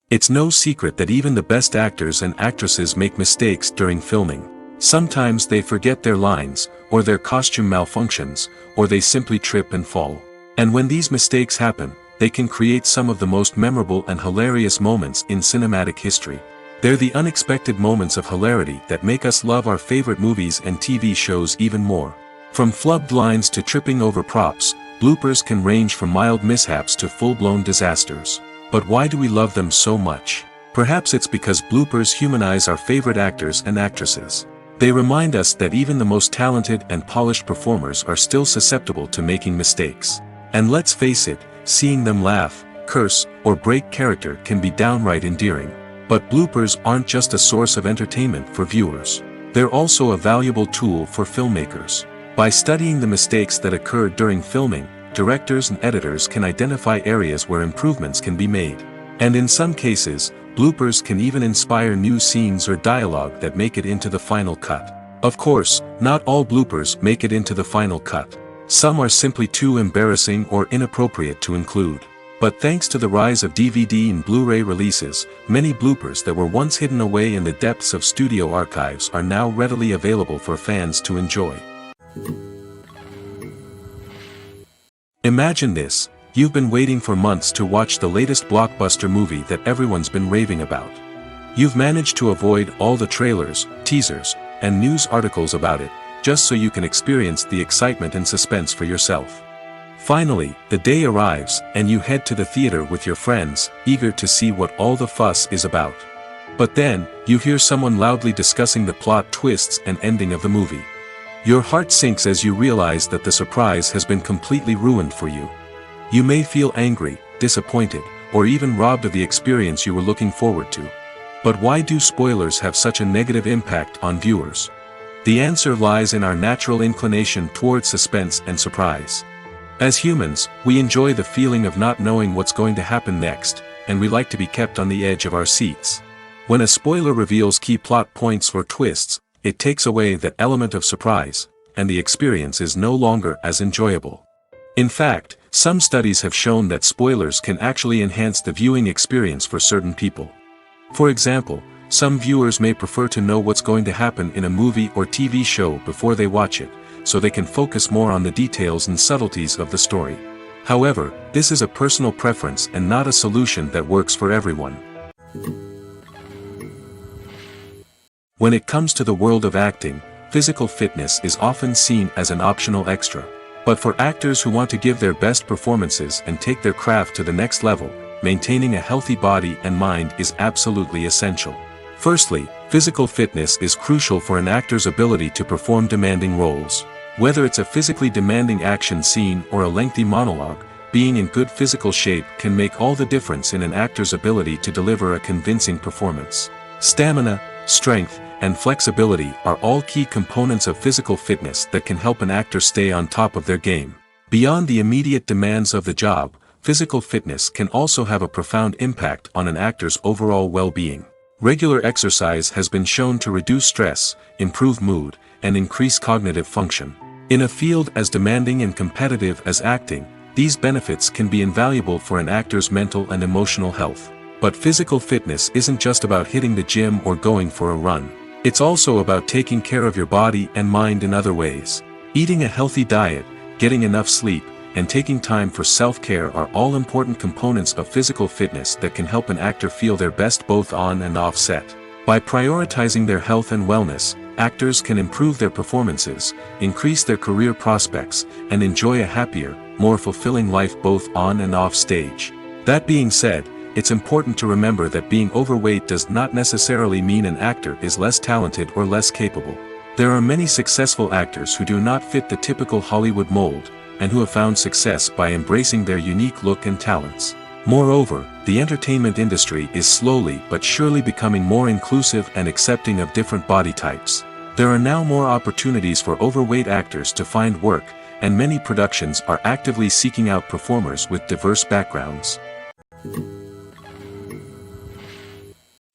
It's no secret that even the best actors and actresses make mistakes during filming. Sometimes they forget their lines, or their costume malfunctions, or they simply trip and fall. And when these mistakes happen, they can create some of the most memorable and hilarious moments in cinematic history. They're the unexpected moments of hilarity that make us love our favorite movies and TV shows even more. From flubbed lines to tripping over props, bloopers can range from mild mishaps to full-blown disasters. But why do we love them so much? Perhaps it's because bloopers humanize our favorite actors and actresses. They remind us that even the most talented and polished performers are still susceptible to making mistakes. And let's face it, seeing them laugh, curse, or break character can be downright endearing. But bloopers aren't just a source of entertainment for viewers. They're also a valuable tool for filmmakers. By studying the mistakes that occurred during filming, directors and editors can identify areas where improvements can be made. And in some cases, bloopers can even inspire new scenes or dialogue that make it into the final cut. Of course, not all bloopers make it into the final cut. Some are simply too embarrassing or inappropriate to include. But thanks to the rise of DVD and Blu-ray releases, many bloopers that were once hidden away in the depths of studio archives are now readily available for fans to enjoy. Imagine this: you've been waiting for months to watch the latest blockbuster movie that everyone's been raving about. You've managed to avoid all the trailers, teasers, and news articles about it, just so you can experience the excitement and suspense for yourself. Finally, the day arrives, and you head to the theater with your friends, eager to see what all the fuss is about. But then, you hear someone loudly discussing the plot twists and ending of the movie. Your heart sinks as you realize that the surprise has been completely ruined for you. You may feel angry, disappointed, or even robbed of the experience you were looking forward to. But why do spoilers have such a negative impact on viewers? The answer lies in our natural inclination towards suspense and surprise. As humans, we enjoy the feeling of not knowing what's going to happen next, and we like to be kept on the edge of our seats. When a spoiler reveals key plot points or twists, it takes away that element of surprise, and the experience is no longer as enjoyable. In fact, some studies have shown that spoilers can actually enhance the viewing experience for certain people. For example, some viewers may prefer to know what's going to happen in a movie or TV show before they watch it, so they can focus more on the details and subtleties of the story. However, this is a personal preference and not a solution that works for everyone. When it comes to the world of acting, physical fitness is often seen as an optional extra. But for actors who want to give their best performances and take their craft to the next level, maintaining a healthy body and mind is absolutely essential. Firstly, physical fitness is crucial for an actor's ability to perform demanding roles. Whether it's a physically demanding action scene or a lengthy monologue, being in good physical shape can make all the difference in an actor's ability to deliver a convincing performance. Stamina, strength, and flexibility are all key components of physical fitness that can help an actor stay on top of their game. Beyond the immediate demands of the job, physical fitness can also have a profound impact on an actor's overall well-being. Regular exercise has been shown to reduce stress, improve mood, and increase cognitive function. In a field as demanding and competitive as acting, these benefits can be invaluable for an actor's mental and emotional health. But physical fitness isn't just about hitting the gym or going for a run. It's also about taking care of your body and mind in other ways. Eating a healthy diet, getting enough sleep, and taking time for self-care are all important components of physical fitness that can help an actor feel their best both on and off set. By prioritizing their health and wellness, actors can improve their performances, increase their career prospects, and enjoy a happier, more fulfilling life both on and off stage. That being said, it's important to remember that being overweight does not necessarily mean an actor is less talented or less capable. There are many successful actors who do not fit the typical Hollywood mold, and who have found success by embracing their unique look and talents. Moreover, the entertainment industry is slowly but surely becoming more inclusive and accepting of different body types. There are now more opportunities for overweight actors to find work, and many productions are actively seeking out performers with diverse backgrounds.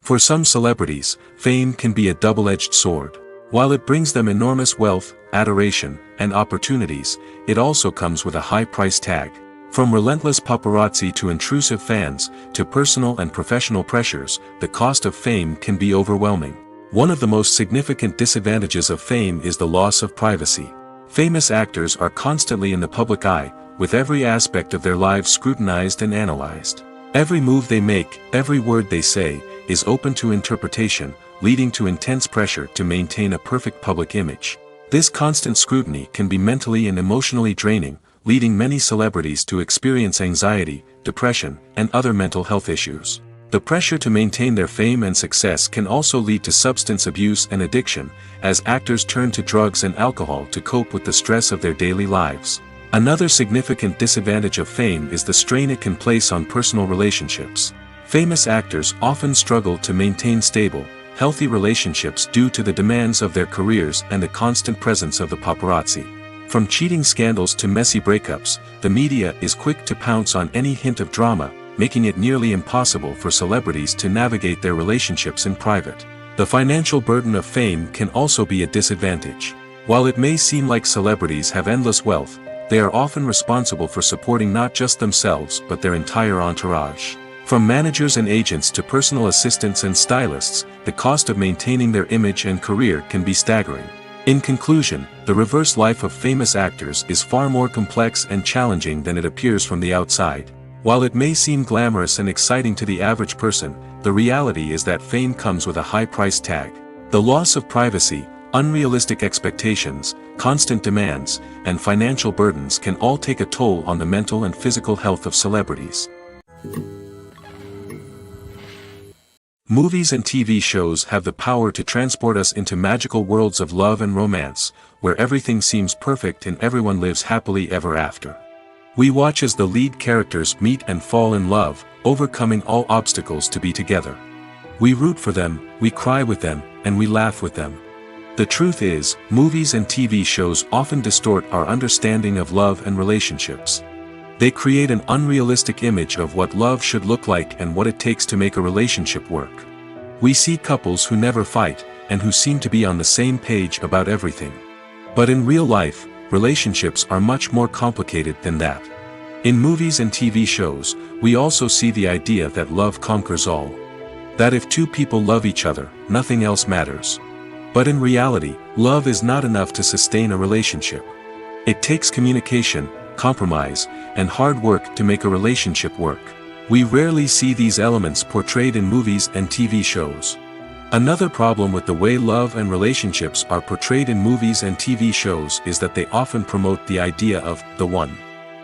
For some celebrities, fame can be a double-edged sword. While it brings them enormous wealth, adoration, and opportunities, it also comes with a high price tag. From relentless paparazzi to intrusive fans, to personal and professional pressures, the cost of fame can be overwhelming. One of the most significant disadvantages of fame is the loss of privacy. Famous actors are constantly in the public eye, with every aspect of their lives scrutinized and analyzed. Every move they make, every word they say, is open to interpretation, leading to intense pressure to maintain a perfect public image. This constant scrutiny can be mentally and emotionally draining, leading many celebrities to experience anxiety, depression, and other mental health issues. The pressure to maintain their fame and success can also lead to substance abuse and addiction, as actors turn to drugs and alcohol to cope with the stress of their daily lives. Another significant disadvantage of fame is the strain it can place on personal relationships. Famous actors often struggle to maintain stable, healthy relationships due to the demands of their careers and the constant presence of the paparazzi. From cheating scandals to messy breakups, the media is quick to pounce on any hint of drama, making it nearly impossible for celebrities to navigate their relationships in private. The financial burden of fame can also be a disadvantage. While it may seem like celebrities have endless wealth, they are often responsible for supporting not just themselves but their entire entourage. From managers and agents to personal assistants and stylists, the cost of maintaining their image and career can be staggering. In conclusion, the reverse life of famous actors is far more complex and challenging than it appears from the outside. While it may seem glamorous and exciting to the average person, the reality is that fame comes with a high price tag. The loss of privacy, unrealistic expectations, constant demands, and financial burdens can all take a toll on the mental and physical health of celebrities. Movies and TV shows have the power to transport us into magical worlds of love and romance, where everything seems perfect and everyone lives happily ever after. We watch as the lead characters meet and fall in love, overcoming all obstacles to be together. We root for them, we cry with them, and we laugh with them. The truth is, movies and TV shows often distort our understanding of love and relationships. They create an unrealistic image of what love should look like and what it takes to make a relationship work. We see couples who never fight, and who seem to be on the same page about everything. But in real life, relationships are much more complicated than that. In movies and TV shows, we also see the idea that love conquers all. That if two people love each other, nothing else matters. But in reality, love is not enough to sustain a relationship. It takes communication, compromise, and hard work to make a relationship work. We rarely see these elements portrayed in movies and TV shows. Another problem with the way love and relationships are portrayed in movies and TV shows is that they often promote the idea of the one.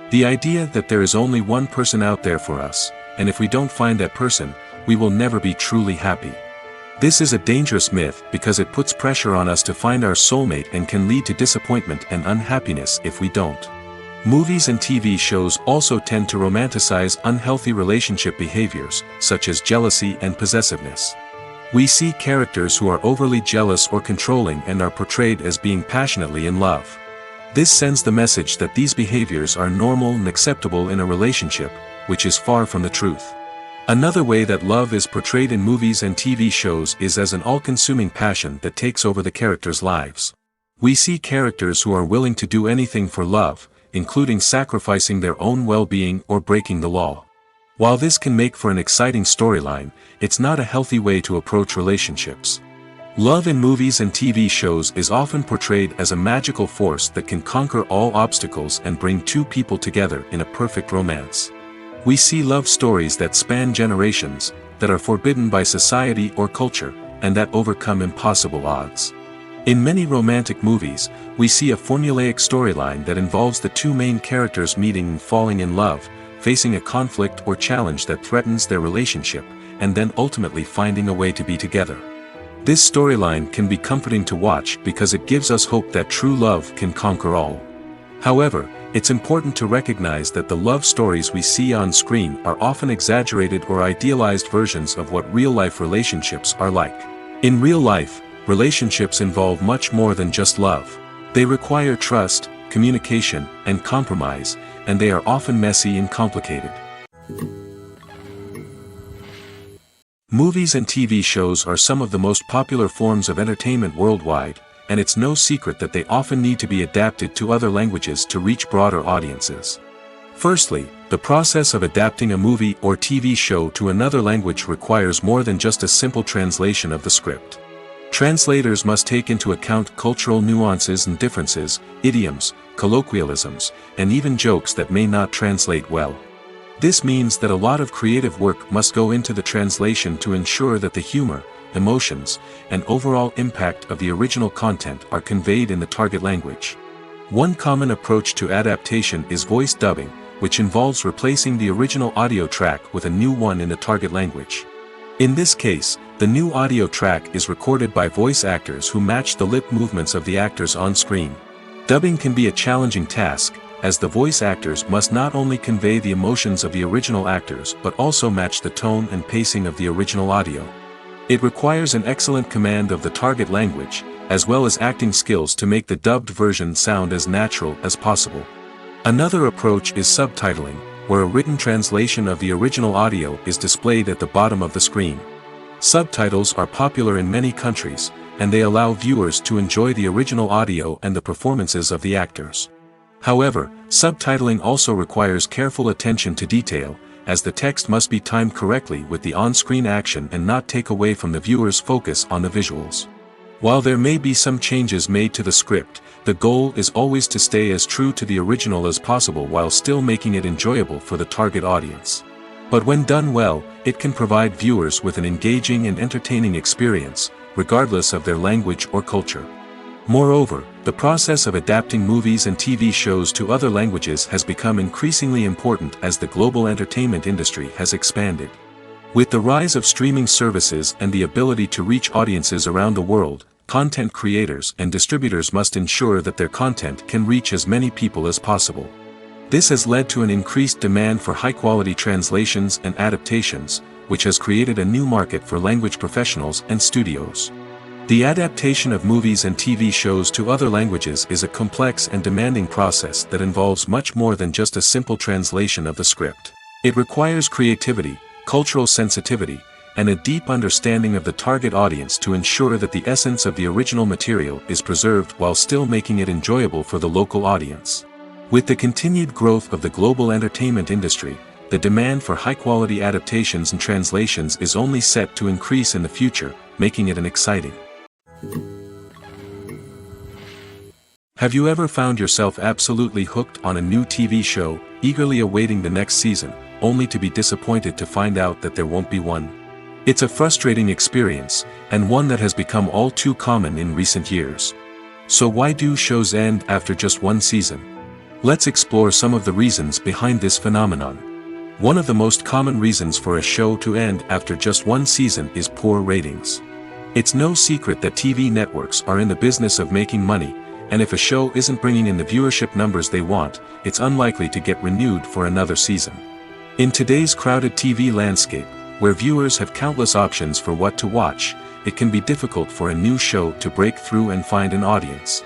The idea that there is only one person out there for us, and if we don't find that person, we will never be truly happy. This is a dangerous myth because it puts pressure on us to find our soulmate and can lead to disappointment and unhappiness if we don't. Movies and TV shows also tend to romanticize unhealthy relationship behaviors, such as jealousy and possessiveness. We see characters who are overly jealous or controlling and are portrayed as being passionately in love. This sends the message that these behaviors are normal and acceptable in a relationship, which is far from the truth. Another way that love is portrayed in movies and TV shows is as an all-consuming passion that takes over the characters' lives. We see characters who are willing to do anything for love, including sacrificing their own well-being or breaking the law. While this can make for an exciting storyline, it's not a healthy way to approach relationships. Love in movies and TV shows is often portrayed as a magical force that can conquer all obstacles and bring two people together in a perfect romance. We see love stories that span generations, that are forbidden by society or culture, and that overcome impossible odds. In many romantic movies, we see a formulaic storyline that involves the two main characters meeting and falling in love, facing a conflict or challenge that threatens their relationship, and then ultimately finding a way to be together. This storyline can be comforting to watch because it gives us hope that true love can conquer all. However, it's important to recognize that the love stories we see on screen are often exaggerated or idealized versions of what real-life relationships are like. In real life, relationships involve much more than just love. They require trust, communication, and compromise, and they are often messy and complicated. Movies and TV shows are some of the most popular forms of entertainment worldwide, and it's no secret that they often need to be adapted to other languages to reach broader audiences. Firstly, the process of adapting a movie or TV show to another language requires more than just a simple translation of the script. Translators must take into account cultural nuances and differences, idioms, colloquialisms, and even jokes that may not translate well. This means that a lot of creative work must go into the translation to ensure that the humor, emotions, and overall impact of the original content are conveyed in the target language. One common approach to adaptation is voice dubbing, which involves replacing the original audio track with a new one in the target language. In this case, the new audio track is recorded by voice actors who match the lip movements of the actors on screen. Dubbing can be a challenging task, as the voice actors must not only convey the emotions of the original actors but also match the tone and pacing of the original audio. It requires an excellent command of the target language, as well as acting skills to make the dubbed version sound as natural as possible. Another approach is subtitling, where a written translation of the original audio is displayed at the bottom of the screen. Subtitles are popular in many countries, and they allow viewers to enjoy the original audio and the performances of the actors. However, subtitling also requires careful attention to detail, as the text must be timed correctly with the on-screen action and not take away from the viewer's focus on the visuals. While there may be some changes made to the script, the goal is always to stay as true to the original as possible while still making it enjoyable for the target audience. But when done well, it can provide viewers with an engaging and entertaining experience, regardless of their language or culture. Moreover, the process of adapting movies and TV shows to other languages has become increasingly important as the global entertainment industry has expanded. With the rise of streaming services and the ability to reach audiences around the world, content creators and distributors must ensure that their content can reach as many people as possible. This has led to an increased demand for high-quality translations and adaptations, which has created a new market for language professionals and studios. The adaptation of movies and TV shows to other languages is a complex and demanding process that involves much more than just a simple translation of the script. It requires creativity, cultural sensitivity, and a deep understanding of the target audience to ensure that the essence of the original material is preserved while still making it enjoyable for the local audience. With the continued growth of the global entertainment industry, the demand for high-quality adaptations and translations is only set to increase in the future, making it an exciting. Have you ever found yourself absolutely hooked on a new TV show, eagerly awaiting the next season, only to be disappointed to find out that there won't be one? It's a frustrating experience, and one that has become all too common in recent years. So why do shows end after just one season? Let's explore some of the reasons behind this phenomenon. One of the most common reasons for a show to end after just one season is poor ratings. It's no secret that TV networks are in the business of making money, and if a show isn't bringing in the viewership numbers they want, it's unlikely to get renewed for another season. In today's crowded TV landscape, where viewers have countless options for what to watch, it can be difficult for a new show to break through and find an audience.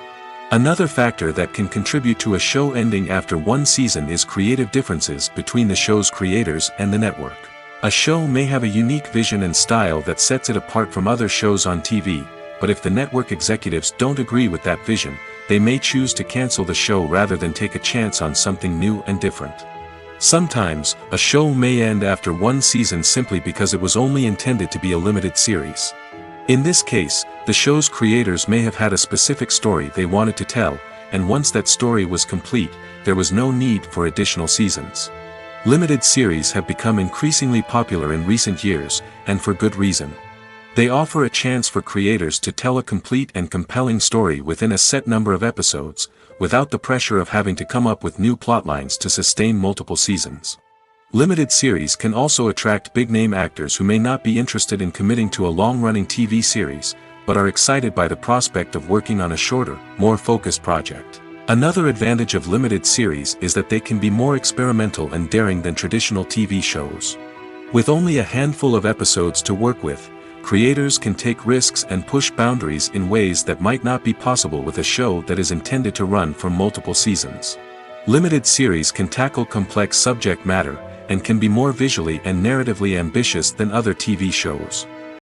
Another factor that can contribute to a show ending after one season is creative differences between the show's creators and the network. A show may have a unique vision and style that sets it apart from other shows on TV, but if the network executives don't agree with that vision, they may choose to cancel the show rather than take a chance on something new and different. Sometimes, a show may end after one season simply because it was only intended to be a limited series. In this case, the show's creators may have had a specific story they wanted to tell, and once that story was complete, there was no need for additional seasons. Limited series have become increasingly popular in recent years, and for good reason. They offer a chance for creators to tell a complete and compelling story within a set number of episodes, without the pressure of having to come up with new plotlines to sustain multiple seasons. Limited series can also attract big-name actors who may not be interested in committing to a long-running TV series, but are excited by the prospect of working on a shorter, more focused project. Another advantage of limited series is that they can be more experimental and daring than traditional TV shows. With only a handful of episodes to work with, creators can take risks and push boundaries in ways that might not be possible with a show that is intended to run for multiple seasons. Limited series can tackle complex subject matter, and can be more visually and narratively ambitious than other TV shows.